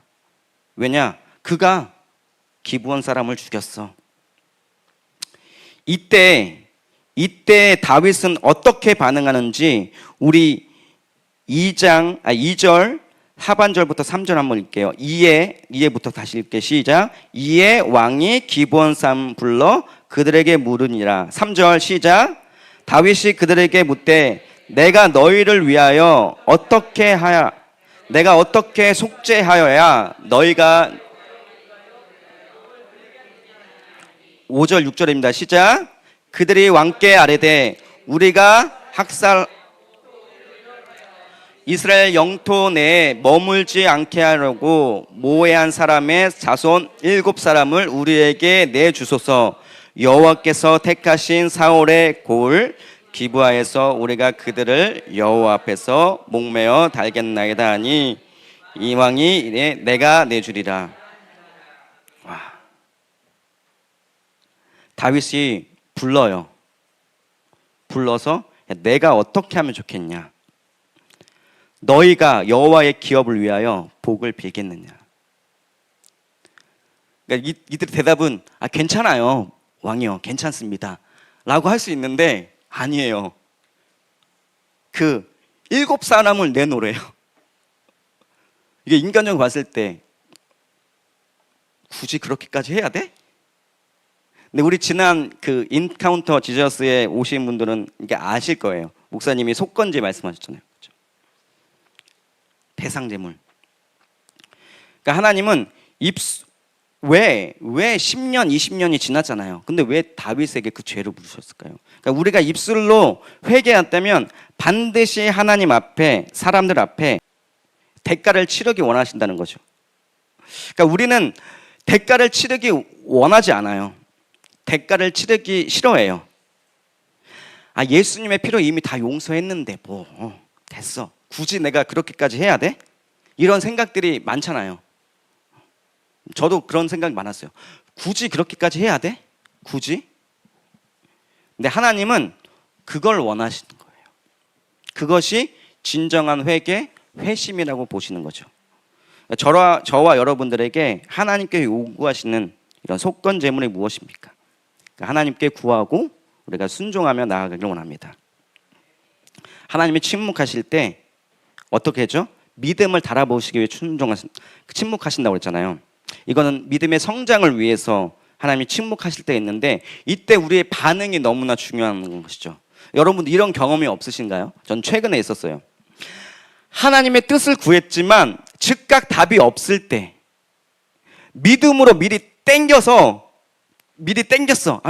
왜냐? 그가 기브온 사람을 죽였어. 이때 다윗은 어떻게 반응하는지 우리 2절 하반절부터 3절 한번 읽게요. 이에부터 다시 읽게. 시작. 이에 왕이 기브온 사람 불러 그들에게 물으니라. 3절 시작. 다윗이 그들에게 묻되 내가 너희를 위하여 내가 어떻게 속죄하여야 너희가 5절 6절입니다. 시작. 그들이 왕께 아뢰되 우리가 이스라엘 영토 내에 머물지 않게 하려고 모해한 사람의 자손 7사람을 우리에게 내주소서. 여호와께서 택하신 사울의 고을 기브아에서 우리가 그들을 여호와 앞에서 목매어 달겠나이다 하니 이 왕이 이래 내가 내주리라. 와. 다윗이 불러서 내가 어떻게 하면 좋겠냐? 너희가 여호와의 기업을 위하여 복을 빌겠느냐? 그러니까 이들의 대답은 괜찮아요 왕이요, 괜찮습니다 라고 할 수 있는데 아니에요. 그 7사람을 내놓으래요. 이게 인간적으로 봤을 때 굳이 그렇게까지 해야 돼? 근데 우리 지난 그 인카운터 지저스에 오신 분들은 이게 아실 거예요. 목사님이 속건제 말씀하셨잖아요. 그렇죠? 배상제물. 그러니까 하나님은 왜 10년, 20년이 지났잖아요. 근데 왜 다윗에게 그 죄를 물으셨을까요? 그러니까 우리가 입술로 회개한다면 반드시 하나님 앞에, 사람들 앞에 대가를 치르기 원하신다는 거죠. 그러니까 우리는 대가를 치르기 원하지 않아요. 대가를 치르기 싫어해요. 아, 예수님의 피로 이미 다 용서했는데 됐어. 굳이 내가 그렇게까지 해야 돼? 이런 생각들이 많잖아요. 저도 그런 생각이 많았어요. 굳이 그렇게까지 해야 돼? 굳이? 근데 하나님은 그걸 원하시는 거예요. 그것이 진정한 회개, 회심이라고 보시는 거죠. 저와 여러분들에게 하나님께 요구하시는 이런 속건 제물이 무엇입니까? 그러니까 하나님께 구하고 우리가 순종하며 나아가기를 원합니다. 하나님이 침묵하실 때 어떻게 하죠? 믿음을 달아보시기 위해 침묵하신다고 그랬잖아요. 이거는 믿음의 성장을 위해서 하나님이 침묵하실 때 있는데, 이때 우리의 반응이 너무나 중요한 것이죠. 여러분들 이런 경험이 없으신가요? 전 최근에 있었어요. 하나님의 뜻을 구했지만 즉각 답이 없을 때 믿음으로 미리 땡겼어.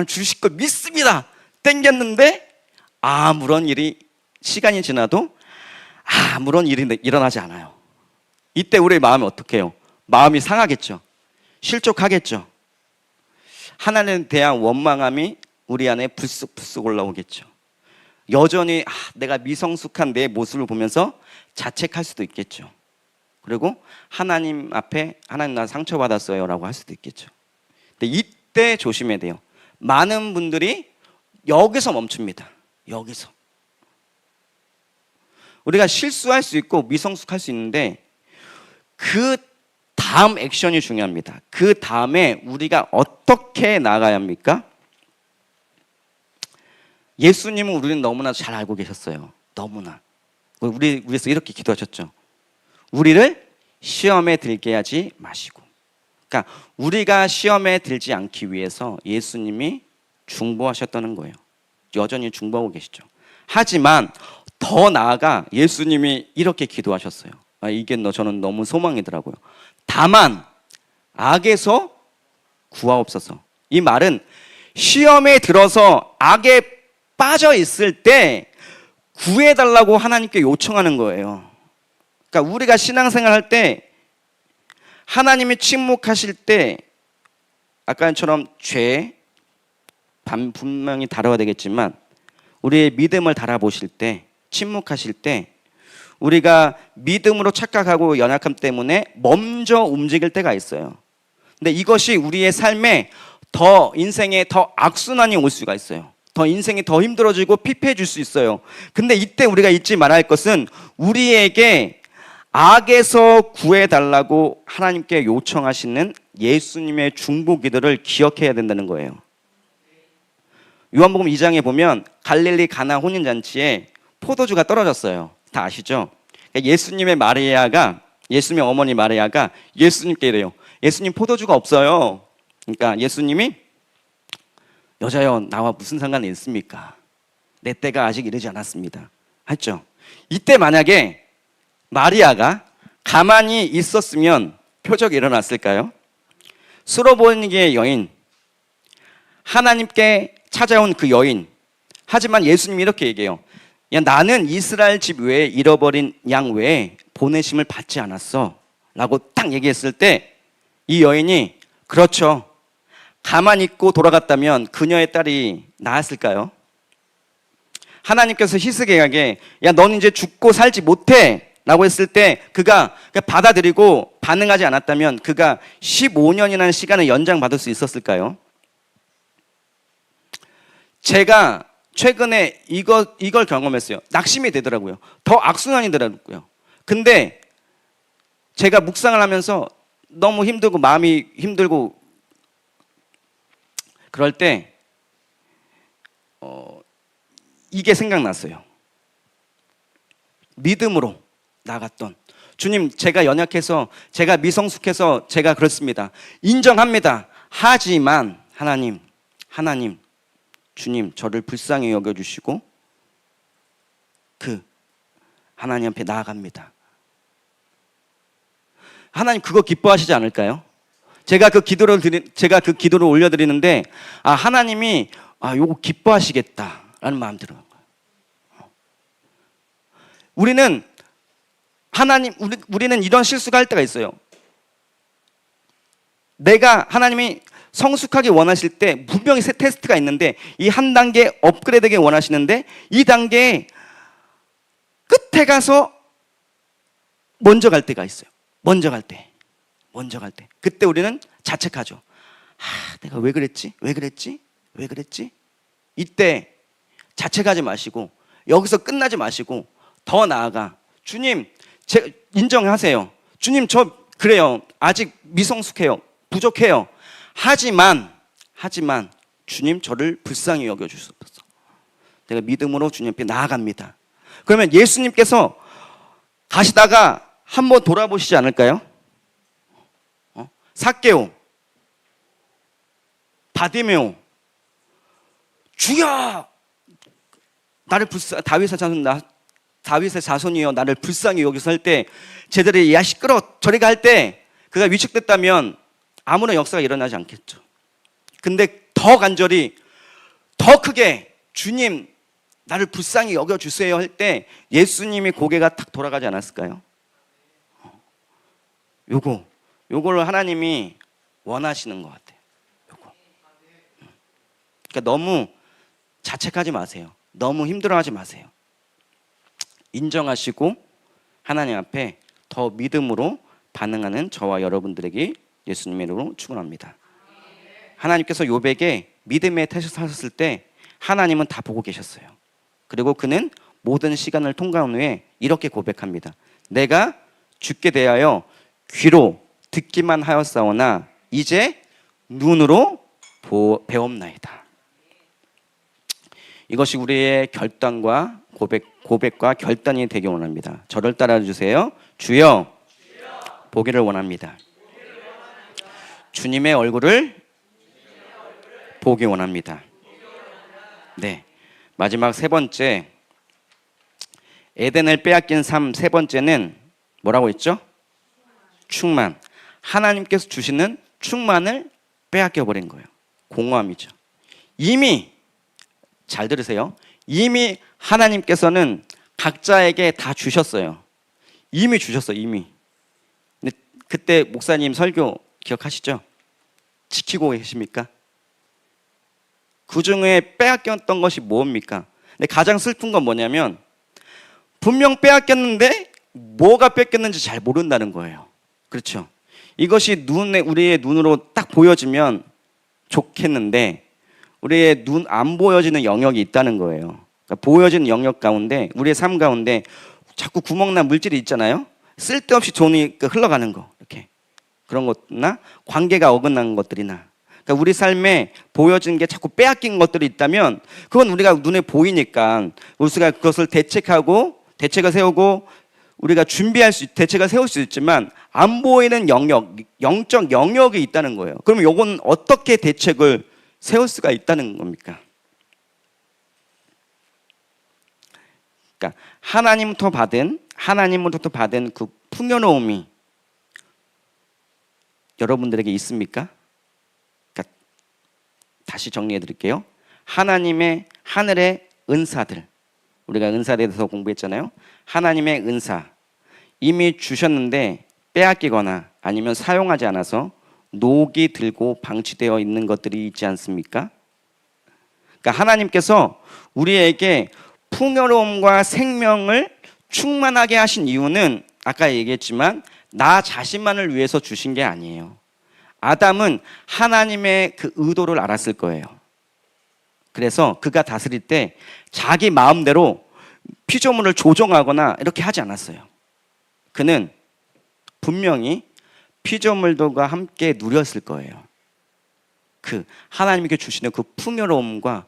주실 거 믿습니다. 땡겼는데 아무런 일이, 시간이 지나도 아무런 일이 일어나지 않아요. 이때 우리의 마음이 어떻게 해요? 마음이 상하겠죠. 실족하겠죠. 하나님에 대한 원망함이 우리 안에 불쑥불쑥 올라오겠죠. 여전히 내가 미성숙한 내 모습을 보면서 자책할 수도 있겠죠. 그리고 하나님 앞에 하나님 나 상처받았어요 라고 할 수도 있겠죠. 근데 이때 조심해야 돼요. 많은 분들이 여기서 멈춥니다. 여기서. 우리가 실수할 수 있고 미성숙할 수 있는데 그 다음 액션이 중요합니다. 그 다음에 우리가 어떻게 나가야 합니까? 예수님은 우리는 너무나 잘 알고 계셨어요. 너무나. 우리 위해서 이렇게 기도하셨죠. 우리를 시험에 들게 하지 마시고. 그러니까 우리가 시험에 들지 않기 위해서 예수님이 중보하셨다는 거예요. 여전히 중보하고 계시죠. 하지만 더 나아가 예수님이 이렇게 기도하셨어요. 이게 저는 너무 소망이더라고요. 다만 악에서 구하옵소서. 이 말은 시험에 들어서 악에 빠져 있을 때 구해달라고 하나님께 요청하는 거예요. 그러니까 우리가 신앙생활 할 때 하나님이 침묵하실 때 아까처럼 죄 분명히 다뤄야 되겠지만 우리의 믿음을 달아보실 때, 침묵하실 때 우리가 믿음으로 착각하고 연약함 때문에 먼저 움직일 때가 있어요. 근데 이것이 우리의 삶에 인생에 더 악순환이 올 수가 있어요. 인생이 더 힘들어지고 피폐해질 수 있어요. 근데 이때 우리가 잊지 말아야 할 것은 우리에게 악에서 구해달라고 하나님께 요청하시는 예수님의 중보기도를 기억해야 된다는 거예요. 요한복음 2장에 보면 갈릴리 가나 혼인잔치에 포도주가 떨어졌어요. 다 아시죠? 예수님의 어머니 마리아가 예수님께 이래요. 예수님 포도주가 없어요. 그러니까 예수님이 여자여 나와 무슨 상관이 있습니까? 내 때가 아직 이르지 않았습니다. 했죠. 이때 만약에 마리아가 가만히 있었으면 표적이 일어났을까요? 수로보니게의 여인, 하나님께 찾아온 그 여인. 하지만 예수님이 이렇게 얘기해요. 야, 나는 이스라엘 집 외에 잃어버린 양 외에 보내심을 받지 않았어 라고 딱 얘기했을 때 이 여인이 그렇죠, 가만히 있고 돌아갔다면 그녀의 딸이 나았을까요? 하나님께서 희스기야에게 야, 넌 이제 죽고 살지 못해 라고 했을 때 그가 받아들이고 반응하지 않았다면 그가 15년이라는 시간을 연장받을 수 있었을까요? 제가 최근에 이걸 경험했어요. 낙심이 되더라고요. 더 악순환이 되더라고요. 근데 제가 묵상을 하면서 너무 힘들고 마음이 힘들고 그럴 때 이게 생각났어요. 믿음으로 나갔던, 주님 제가 연약해서 제가 미성숙해서 제가 그렇습니다, 인정합니다. 하지만 하나님 주님 저를 불쌍히 여겨주시고 그 하나님 앞에 나아갑니다. 하나님 그거 기뻐하시지 않을까요? 제가 그 기도를 올려드리는데 하나님이 요거 기뻐하시겠다라는 마음 들어요. 우리는 이런 실수가 할 때가 있어요. 하나님이 성숙하게 원하실 때 분명히 테스트가 있는데 이 한 단계 업그레이드하게 원하시는데 이 단계에 끝에 가서 먼저 갈 때가 있어요. 먼저 갈 때. 그때 우리는 자책하죠. 내가 왜 그랬지? 이때 자책하지 마시고 여기서 끝나지 마시고 더 나아가, 주님 인정하세요. 주님 저 그래요. 아직 미성숙해요. 부족해요. 하지만 주님 저를 불쌍히 여겨주셨어. 내가 믿음으로 주님 앞에 나아갑니다. 그러면 예수님께서 가시다가 한번 돌아보시지 않을까요? 삭개오, 바디메오, 주여 나를 다윗의 자손이여 나를 불쌍히 여기서 할 때, 제자들이 야 시끄러 저리 가 할 때 그가 위축됐다면 아무런 역사가 일어나지 않겠죠. 근데 더 간절히 더 크게 주님 나를 불쌍히 여겨주세요 할 때 예수님이 고개가 탁 돌아가지 않았을까요? 요거를 하나님이 원하시는 것 같아요. 그러니까 너무 자책하지 마세요. 너무 힘들어하지 마세요. 인정하시고 하나님 앞에 더 믿음으로 반응하는 저와 여러분들에게 예수님의 이름으로 축원합니다. 하나님께서 욥에게 믿음의 태세를 하셨을 때 하나님은 다 보고 계셨어요. 그리고 그는 모든 시간을 통과한 후에 이렇게 고백합니다. 내가 죽게 대하여 귀로 듣기만 하였사오나 이제 눈으로 배옵나이다. 이것이 우리의 결단과 고백과 결단이 되기 원합니다. 저를 따라주세요. 주여 보기를 원합니다. 주님의 얼굴을 보기 원합니다. 네, 마지막 세 번째, 에덴을 빼앗긴 삶 세 번째는 뭐라고 했죠? 충만. 하나님께서 주시는 충만을 빼앗겨 버린 거예요. 공허함이죠. 이미 잘 들으세요. 이미 하나님께서는 각자에게 다 주셨어요. 이미 주셨어요. 이미. 근데 그때 목사님 설교 기억하시죠? 지키고 계십니까? 그 중에 빼앗겼던 것이 뭡니까? 근데 가장 슬픈 건 뭐냐면 분명 빼앗겼는데 뭐가 뺏겼는지 잘 모른다는 거예요. 그렇죠? 이것이 우리의 눈으로 딱 보여지면 좋겠는데 우리의 눈 안 보여지는 영역이 있다는 거예요. 그러니까 보여지는 영역 가운데 우리의 삶 가운데 자꾸 구멍난 물질이 있잖아요. 쓸데없이 돈이 흘러가는 거, 이렇게 그런 것이나 관계가 어긋난 것들이나, 그러니까 우리 삶에 보여지는 게 자꾸 빼앗긴 것들이 있다면 그건 우리가 눈에 보이니까 우리가 그것을 대책을 세우고 우리가 대책을 세울 수 있지만 안 보이는 영역, 영적 영역이 있다는 거예요. 그러면 이건 어떻게 대책을 세울 수가 있다는 겁니까? 그러니까 하나님으로부터 받은 그 풍요로움이 여러분들에게 있습니까? 그러니까 다시 정리해 드릴게요. 하늘의 은사들, 우리가 은사에 대해서 공부했잖아요. 하나님의 은사 이미 주셨는데 빼앗기거나 아니면 사용하지 않아서 녹이 들고 방치되어 있는 것들이 있지 않습니까? 그러니까 하나님께서 우리에게 풍요로움과 생명을 충만하게 하신 이유는 아까 얘기했지만 나 자신만을 위해서 주신 게 아니에요. 아담은 하나님의 그 의도를 알았을 거예요. 그래서 그가 다스릴 때 자기 마음대로 피조물을 조종하거나 이렇게 하지 않았어요. 그는 분명히 피조물들과 함께 누렸을 거예요. 그 하나님께 주시는 그 풍요로움과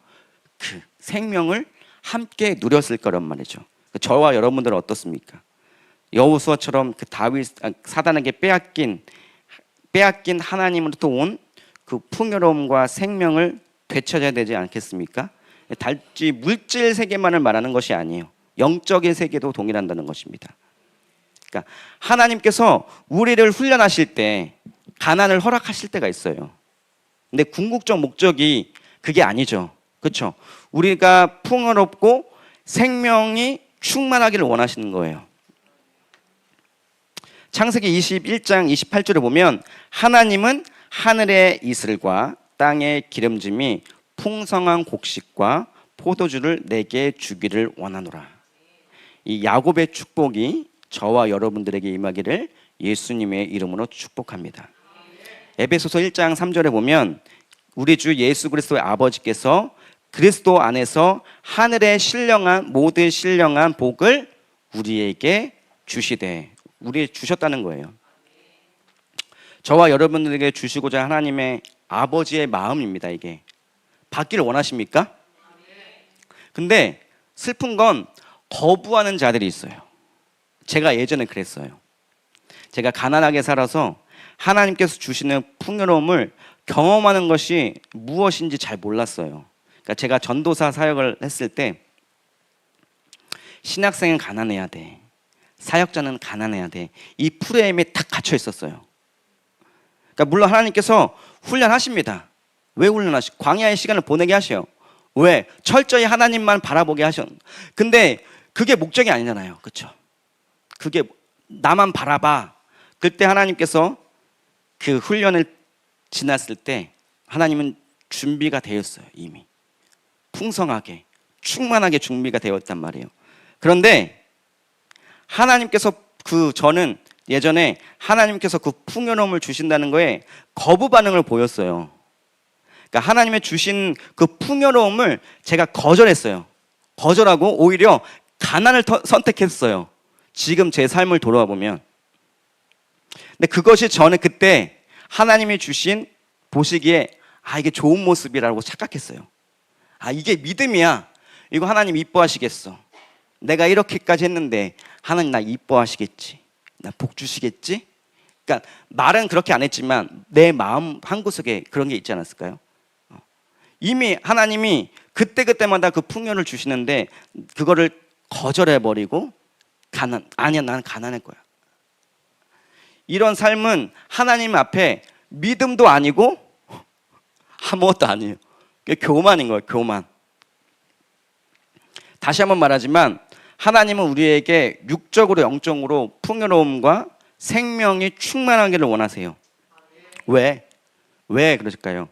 그 생명을 함께 누렸을 거란 말이죠. 저와 여러분들은 어떻습니까? 여호수아처럼 그 사단에게 빼앗긴 하나님으로부터 온 그 풍요로움과 생명을 되찾아야 되지 않겠습니까? 단지 물질 세계만을 말하는 것이 아니에요. 영적인 세계도 동일한다는 것입니다. 그러니까 하나님께서 우리를 훈련하실 때 가난을 허락하실 때가 있어요. 근데 궁극적 목적이 그게 아니죠. 그렇죠? 우리가 풍요롭고 생명이 충만하기를 원하시는 거예요. 창세기 21장 28절에 보면 하나님은 하늘의 이슬과 땅의 기름짐이 풍성한 곡식과 포도주를 내게 주기를 원하노라. 이 야곱의 축복이 저와 여러분들에게 임하기를 예수님의 이름으로 축복합니다. 에베소서 1장 3절에 보면 우리 주 예수 그리스도의 아버지께서 그리스도 안에서 하늘의 모든 신령한 복을 우리에게 주시되, 우리에게 주셨다는 거예요. 저와 여러분들에게 주시고자 하나님의 아버지의 마음입니다. 이게 받기를 원하십니까? 근데 슬픈 건 거부하는 자들이 있어요. 제가 예전에 그랬어요. 제가 가난하게 살아서 하나님께서 주시는 풍요로움을 경험하는 것이 무엇인지 잘 몰랐어요. 그러니까 제가 전도사 사역을 했을 때 신학생은 가난해야 돼, 사역자는 가난해야 돼, 이 프레임에 딱 갇혀 있었어요. 그러니까 물론 하나님께서 훈련하십니다. 왜 훈련하시? 광야의 시간을 보내게 하셔요. 왜? 철저히 하나님만 바라보게 하셔. 근데 그게 목적이 아니잖아요. 그렇죠? 그게 나만 바라봐. 그때 하나님께서 그 훈련을 지났을 때 하나님은 준비가 되었어요. 이미 풍성하게 충만하게 준비가 되었단 말이에요. 그런데 하나님께서 저는 예전에 하나님께서 그 풍요로움을 주신다는 거에 거부 반응을 보였어요. 그러니까 하나님의 주신 그 풍요로움을 제가 거절했어요. 거절하고 오히려 가난을 선택했어요. 지금 제 삶을 돌아와 보면. 근데 그것이 저는 그때 하나님이 주신 보시기에 이게 좋은 모습이라고 착각했어요. 이게 믿음이야. 이거 하나님 이뻐하시겠어. 내가 이렇게까지 했는데 하나님 나 이뻐하시겠지. 나 복 주시겠지? 그러니까 말은 그렇게 안 했지만 내 마음 한구석에 그런 게 있지 않았을까요? 이미 하나님이 그때그때마다 그 풍요를 주시는데 그거를 거절해버리고 아니야 나는 가난할 거야. 이런 삶은 하나님 앞에 믿음도 아니고 아무것도 아니에요. 교만인 거예요. 교만. 다시 한번 말하지만 하나님은 우리에게 육적으로 영적으로 풍요로움과 생명이 충만하기를 원하세요. 왜 그러실까요?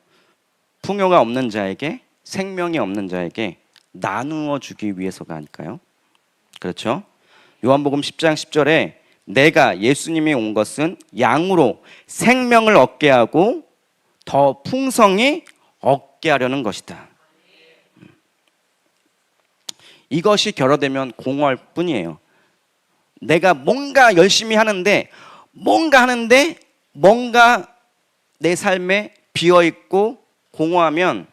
풍요가 없는 자에게, 생명이 없는 자에게 나누어 주기 위해서가 아닐까요? 그렇죠? 요한복음 10장 10절에 내가 예수님이 온 것은 양으로 생명을 얻게 하고 더 풍성히 얻게 하려는 것이다. 이것이 결여되면 공허할 뿐이에요. 내가 뭔가 열심히 하는데 뭔가 내 삶에 비어있고 공허하면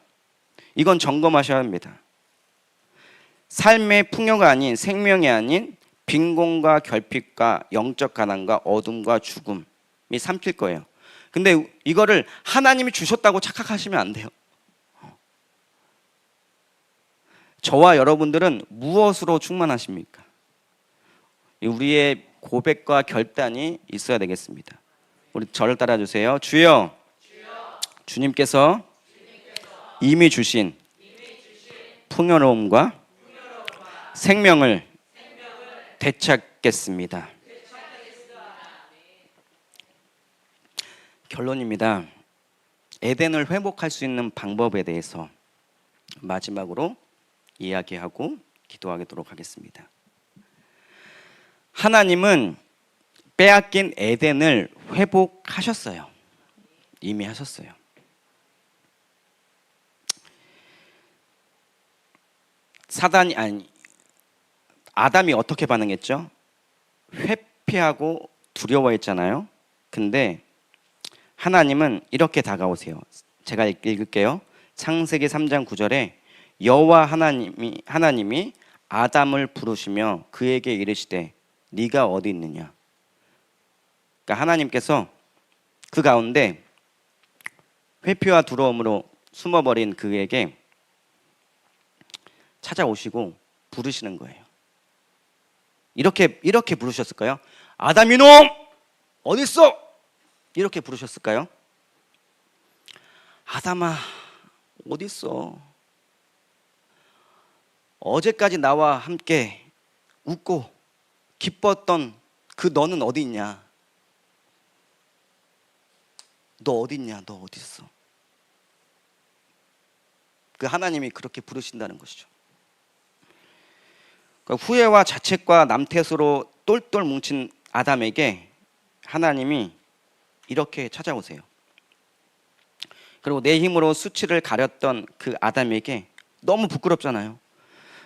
이건 점검하셔야 합니다. 삶의 풍요가 아닌, 생명이 아닌 빈곤과 결핍과 영적 가난과 어둠과 죽음이 삼킬 거예요. 근데 이거를 하나님이 주셨다고 착각하시면 안 돼요. 저와 여러분들은 무엇으로 충만하십니까? 우리의 고백과 결단이 있어야 되겠습니다. 우리 저를 따라주세요. 주여, 주님께서 이미 주신 풍요로움과 생명을 되찾겠습니다. 결론입니다. 에덴을 회복할 수 있는 방법에 대해서 마지막으로 이야기하고 기도하도록 하겠습니다. 하나님은 빼앗긴 에덴을 회복하셨어요. 이미 하셨어요. 아담이 어떻게 반응했죠? 회피하고 두려워했잖아요. 근데 하나님은 이렇게 다가오세요. 제가 읽을게요. 창세기 3장 9절에 여호와 하나님이 아담을 부르시며 그에게 이르시되 네가 어디 있느냐. 그러니까 하나님께서 그 가운데 회피와 두려움으로 숨어버린 그에게 찾아오시고 부르시는 거예요. 이렇게 부르셨을까요? 아담 이놈 어디 있어? 이렇게 부르셨을까요? 아담아 어디 있어? 어제까지 나와 함께 웃고 기뻤던 그 너는 어디 있냐? 너 어디 있냐? 너 어디 있어? 그 하나님이 그렇게 부르신다는 것이죠. 그러니까 후회와 자책과 남탓으로 똘똘 뭉친 아담에게 하나님이 이렇게 찾아오세요. 그리고 내 힘으로 수치를 가렸던 그 아담에게 너무 부끄럽잖아요.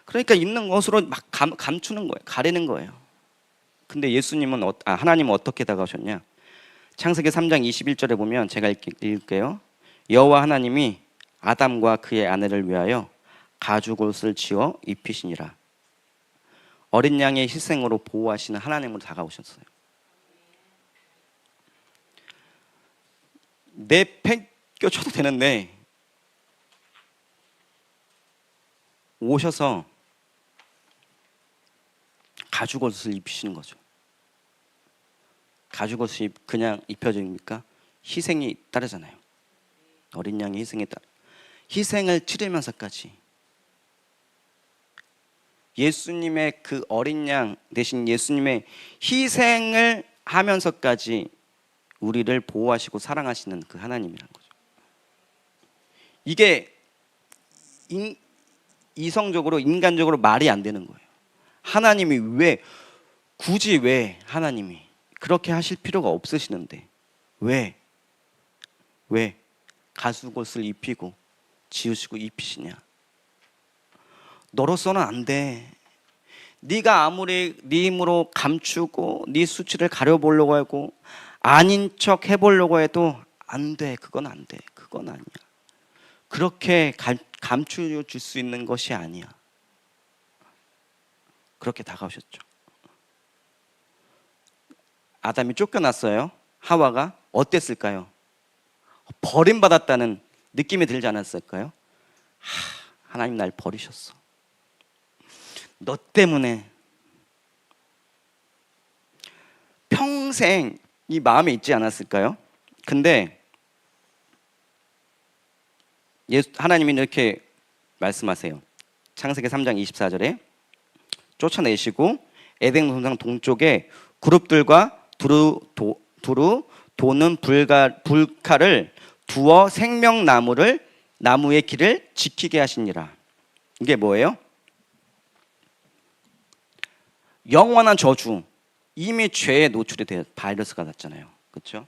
그러니까 있는 것으로 막 감추는 거예요. 가리는 거예요. 근데 하나님은 어떻게 다가오셨냐? 창세기 3장 21절에 보면 제가 읽을게요. 여호와 하나님이 아담과 그의 아내를 위하여 가죽옷을 지어 입히시니라. 어린 양의 희생으로 보호하시는 하나님으로 다가오셨어요. 내팽겨쳐도 되는데 오셔서 가죽옷을 입히시는 거죠. 가죽옷이 그냥 입혀집니까? 희생이 따르잖아요. 어린 양의 희생을 치르면서까지 예수님의 그 어린 양 대신 예수님의 희생을 하면서까지 우리를 보호하시고 사랑하시는 그 하나님이라는 거죠. 이게 이성적으로 인간적으로 말이 안 되는 거예요. 하나님이 굳이 왜 하나님이 그렇게 하실 필요가 없으시는데 왜 가죽옷을 입히고 지으시고 입히시냐? 너로서는 안 돼. 네가 아무리 네 힘으로 감추고 네 수치를 가려보려고 하고 아닌 척 해보려고 해도 안 돼. 그건 안 돼. 그건 아니야. 그렇게 감추어 줄 수 있는 것이 아니야. 그렇게 다가오셨죠. 아담이 쫓겨났어요. 하와가 어땠을까요? 버림받았다는 느낌이 들지 않았을까요? 하나님 날 버리셨어. 너 때문에 평생 이 마음에 있지 않았을까요? 근데 하나님이 이렇게 말씀하세요. 창세기 3장 24절에 쫓아내시고 에덴 동산 동쪽에 그룹들과 두루 도는 불칼을 두어 나무의 길을 지키게 하시니라. 이게 뭐예요? 영원한 저주. 이미 죄에 노출이 돼 바이러스가 났잖아요. 그렇죠?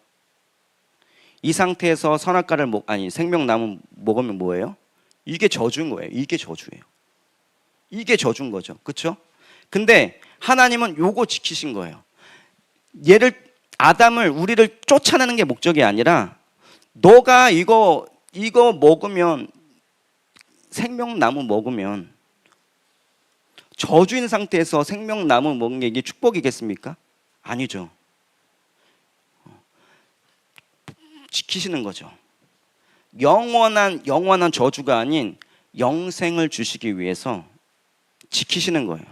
이 상태에서 생명나무 먹으면 뭐예요? 이게 저주인 거예요. 이게 저주예요. 이게 저주인 거죠. 그렇죠? 근데 하나님은 요거 지키신 거예요. 우리를 쫓아내는 게 목적이 아니라 너가 이거 먹으면 생명나무 먹으면 저주인 상태에서 생명나무 먹는 게 이게 축복이겠습니까? 아니죠. 지키시는 거죠. 영원한 저주가 아닌 영생을 주시기 위해서 지키시는 거예요.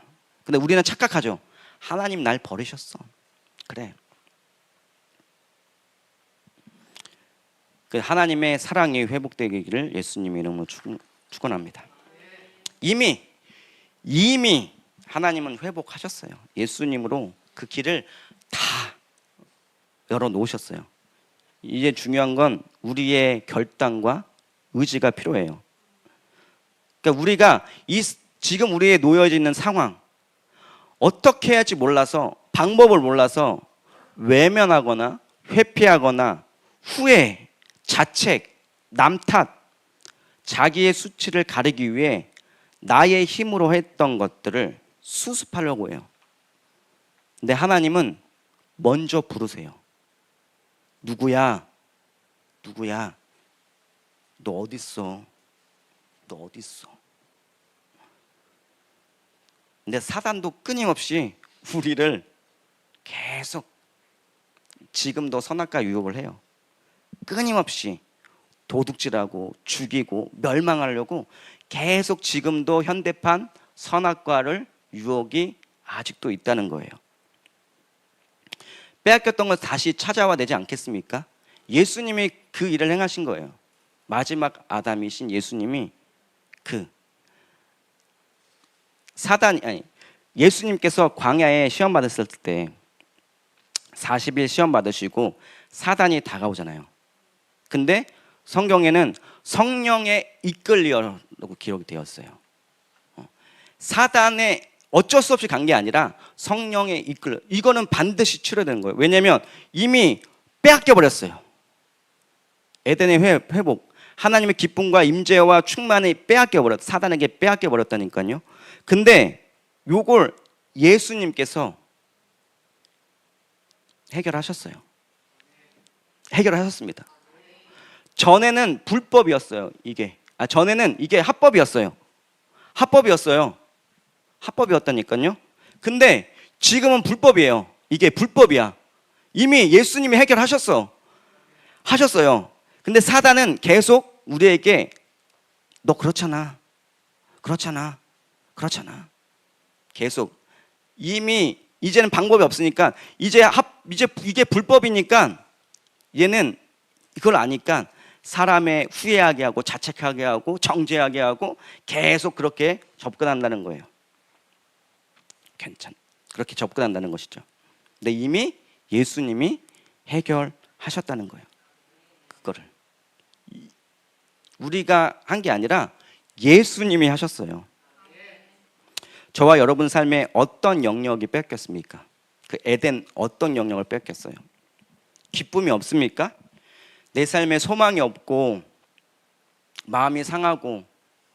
근데 우리는 착각하죠. 하나님 날 버리셨어. 그래. 그 하나님의 사랑이 회복되기를 예수님의 이름으로 축원합니다. 이미 하나님은 회복하셨어요. 예수님으로 그 길을 다 열어 놓으셨어요. 이제 중요한 건 우리의 결단과 의지가 필요해요. 그러니까 우리가 지금 우리의 놓여져 있는 상황 어떻게 해야 할지 몰라서 방법을 몰라서 외면하거나 회피하거나 후회, 자책, 남 탓, 자기의 수치를 가리기 위해 나의 힘으로 했던 것들을 수습하려고 해요. 근데 하나님은 먼저 부르세요. 누구야? 너 어디 있어? 근데 사단도 끊임없이 우리를 계속 지금도 선악과 유혹을 해요. 끊임없이 도둑질하고 죽이고 멸망하려고 계속 지금도 현대판 선악과를 유혹이 아직도 있다는 거예요. 빼앗겼던 걸 다시 찾아와야 되지 않겠습니까? 예수님이 그 일을 행하신 거예요. 마지막 아담이신 예수님이 예수님께서 광야에 시험 받았을 때 40일 시험 받으시고 사단이 다가오잖아요. 근데 성경에는 성령에 이끌리라고 기록이 되었어요. 사단에 어쩔 수 없이 간 게 아니라 성령에 이끌려. 이거는 반드시 치료되는 거예요. 왜냐하면 이미 빼앗겨 버렸어요. 에덴의 회복, 하나님의 기쁨과 임재와 충만이 빼앗겨 버렸. 사단에게 빼앗겨 버렸다니까요. 근데 요걸 예수님께서 해결하셨어요. 해결하셨습니다. 전에는 불법이었어요. 전에는 이게 합법이었어요. 합법이었다니까요. 근데 지금은 불법이에요. 이게 불법이야. 이미 예수님이 해결하셨어요. 근데 사단은 계속 우리에게 너 그렇잖아. 계속 이미 이제는 방법이 없으니까 이제 이게 불법이니까 얘는 이걸 아니까 사람의 후회하게 하고 자책하게 하고 정죄하게 하고 계속 그렇게 접근한다는 거예요. 그렇게 접근한다는 것이죠. 근데 이미 예수님이 해결하셨다는 거예요. 그거를 우리가 한 게 아니라 예수님이 하셨어요. 저와 여러분 삶에 어떤 영역이 뺏겼습니까? 그 에덴 어떤 영역을 뺏겼어요? 기쁨이 없습니까? 내 삶에 소망이 없고 마음이 상하고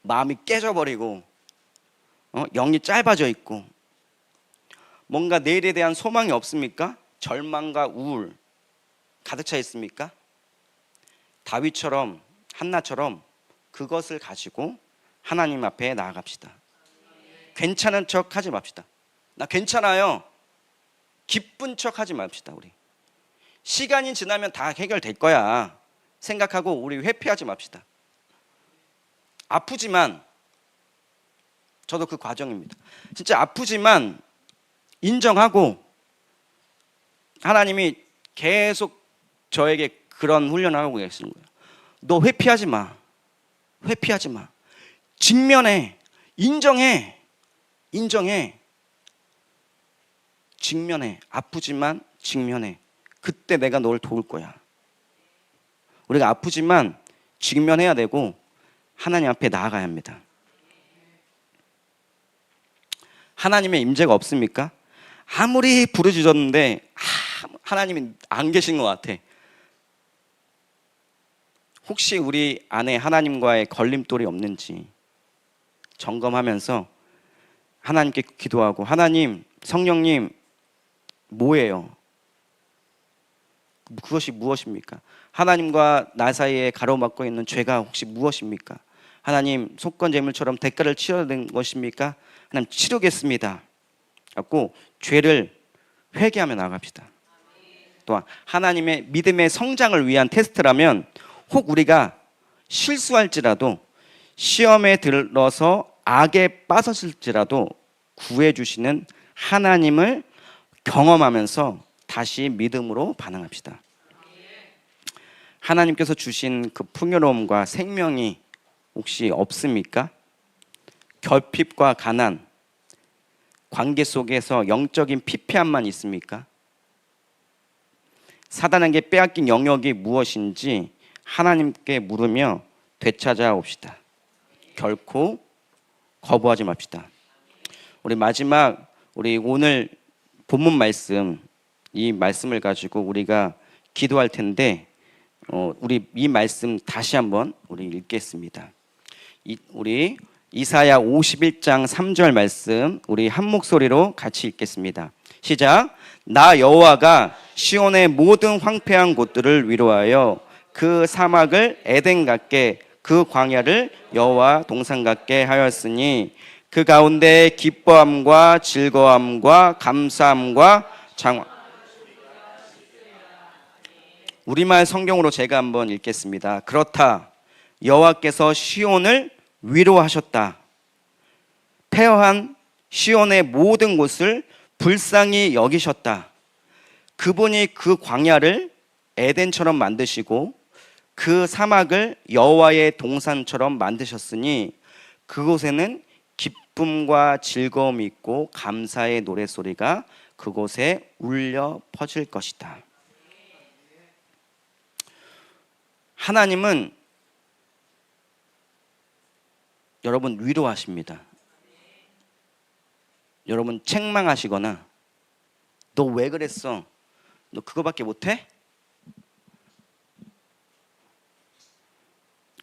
마음이 깨져버리고 영이 짧아져 있고 뭔가 내일에 대한 소망이 없습니까? 절망과 우울 가득 차 있습니까? 다윗처럼 한나처럼 그것을 가지고 하나님 앞에 나아갑시다. 괜찮은 척 하지 맙시다. 나 괜찮아요. 기쁜 척 하지 맙시다. 우리 시간이 지나면 다 해결될 거야 생각하고 우리 회피하지 맙시다. 아프지만 저도 그 과정입니다. 진짜 아프지만 인정하고 하나님이 계속 저에게 그런 훈련을 하고 계시는 거예요. 너 회피하지 마. 직면해. 인정해. 직면해. 아프지만 직면해. 그때 내가 널 도울 거야. 우리가 아프지만 직면해야 되고 하나님 앞에 나아가야 합니다. 하나님의 임재가 없습니까? 아무리 부르짖었는데 하나님이 안 계신 것 같아. 혹시 우리 안에 하나님과의 걸림돌이 없는지 점검하면서 하나님께 기도하고 하나님, 성령님 뭐예요? 그것이 무엇입니까? 하나님과 나 사이에 가로막고 있는 죄가 혹시 무엇입니까? 하나님 속건제물처럼 대가를 치러야 되는 것입니까? 하나님 치르겠습니다. 갖고 죄를 회개하며 나갑시다. 또한 하나님의 믿음의 성장을 위한 테스트라면 혹 우리가 실수할지라도 시험에 들어서 악에 빠졌을지라도 구해주시는 하나님을 경험하면서 다시 믿음으로 반응합시다. 하나님께서 주신 그 풍요로움과 생명이 혹시 없습니까? 결핍과 가난, 관계 속에서 영적인 피폐함만 있습니까? 사단에게 빼앗긴 영역이 무엇인지 하나님께 물으며 되찾아옵시다. 결코 거부하지 맙시다. 우리 마지막 우리 오늘 본문 말씀 이 말씀을 가지고 우리가 기도할 텐데 우리 이 말씀 다시 한번 우리 읽겠습니다. 우리 이사야 51장 3절 말씀 우리 한 목소리로 같이 읽겠습니다. 시작. 나 여호와가 시온의 모든 황폐한 곳들을 위로하여 그 사막을 에덴 같게 그 광야를 여호와 동산 같게 하였으니 그 가운데 기뻐함과 즐거움과 감사함과 장화. 우리말 성경으로 제가 한번 읽겠습니다. 그렇다. 여호와께서 시온을 위로하셨다. 폐허한 시온의 모든 곳을 불쌍히 여기셨다. 그분이 그 광야를 에덴처럼 만드시고 그 사막을 여호와의 동산처럼 만드셨으니 그곳에는 기쁨과 즐거움이 있고 감사의 노랫소리가 그곳에 울려 퍼질 것이다. 하나님은 여러분 위로하십니다. 여러분 책망하시거나 너 왜 그랬어? 너 그거밖에 못해?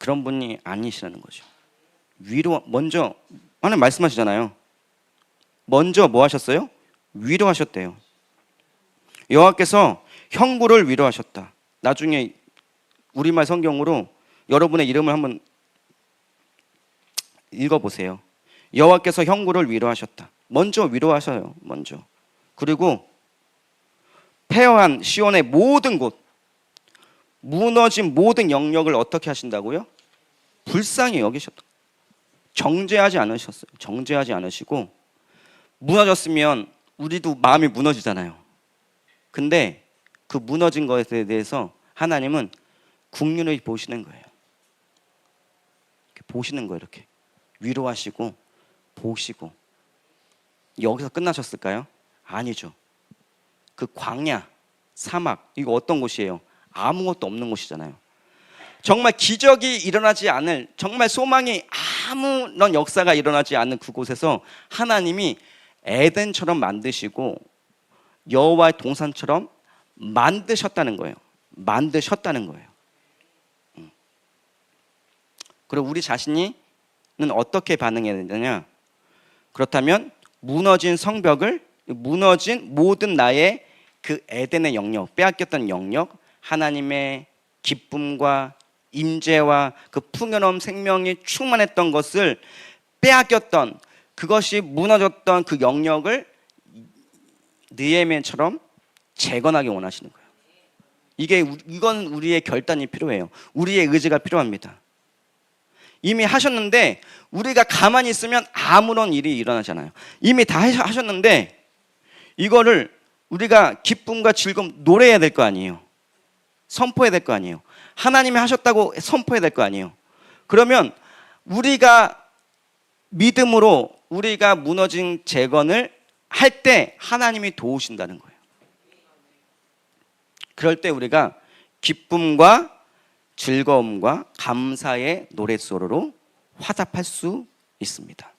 그런 분이 아니시라는 거죠. 위로 먼저 하나님 말씀하시잖아요. 먼저 뭐 하셨어요? 위로하셨대요. 여호와께서 형구를 위로하셨다. 나중에 우리말 성경으로 여러분의 이름을 한번 읽어보세요. 여호와께서 형구를 위로하셨다. 먼저 위로하셔요. 먼저. 그리고 폐허한 시온의 모든 곳, 무너진 모든 영역을 어떻게 하신다고요? 불쌍히 여기셨다. 정죄하지 않으셨어요. 정죄하지 않으시고, 무너졌으면 우리도 마음이 무너지잖아요. 근데 그 무너진 것에 대해서 하나님은 긍휼히 보시는 거예요. 이렇게 보시는 거예요. 이렇게 위로하시고 보시고. 여기서 끝나셨을까요? 아니죠. 그 광야, 사막, 이거 어떤 곳이에요? 아무것도 없는 곳이잖아요. 정말 기적이 일어나지 않을, 정말 소망이 아무런 역사가 일어나지 않는 그곳에서 하나님이 에덴처럼 만드시고 여호와의 동산처럼 만드셨다는 거예요. 만드셨다는 거예요. 그리고 우리 자신이 어떻게 반응해야 되느냐? 그렇다면 무너진 성벽을, 무너진 모든 나의 그 에덴의 영역, 빼앗겼던 영역, 하나님의 기쁨과 임재와 그 풍요로운 생명이 충만했던 것을 빼앗겼던, 그것이 무너졌던 그 영역을 느헤미야처럼 재건하기 원하시는 거예요. 이건 우리의 결단이 필요해요. 우리의 의지가 필요합니다. 이미 하셨는데 우리가 가만히 있으면 아무런 일이 일어나잖아요. 이미 다 하셨는데 이거를 우리가 기쁨과 즐거움 노래해야 될 거 아니에요. 선포해야 될 거 아니에요. 하나님이 하셨다고 선포해야 될 거 아니에요. 그러면 우리가 믿음으로 우리가 무너진 재건을 할 때 하나님이 도우신다는 거예요. 그럴 때 우리가 기쁨과 즐거움과 감사의 노랫소리로 화답할 수 있습니다.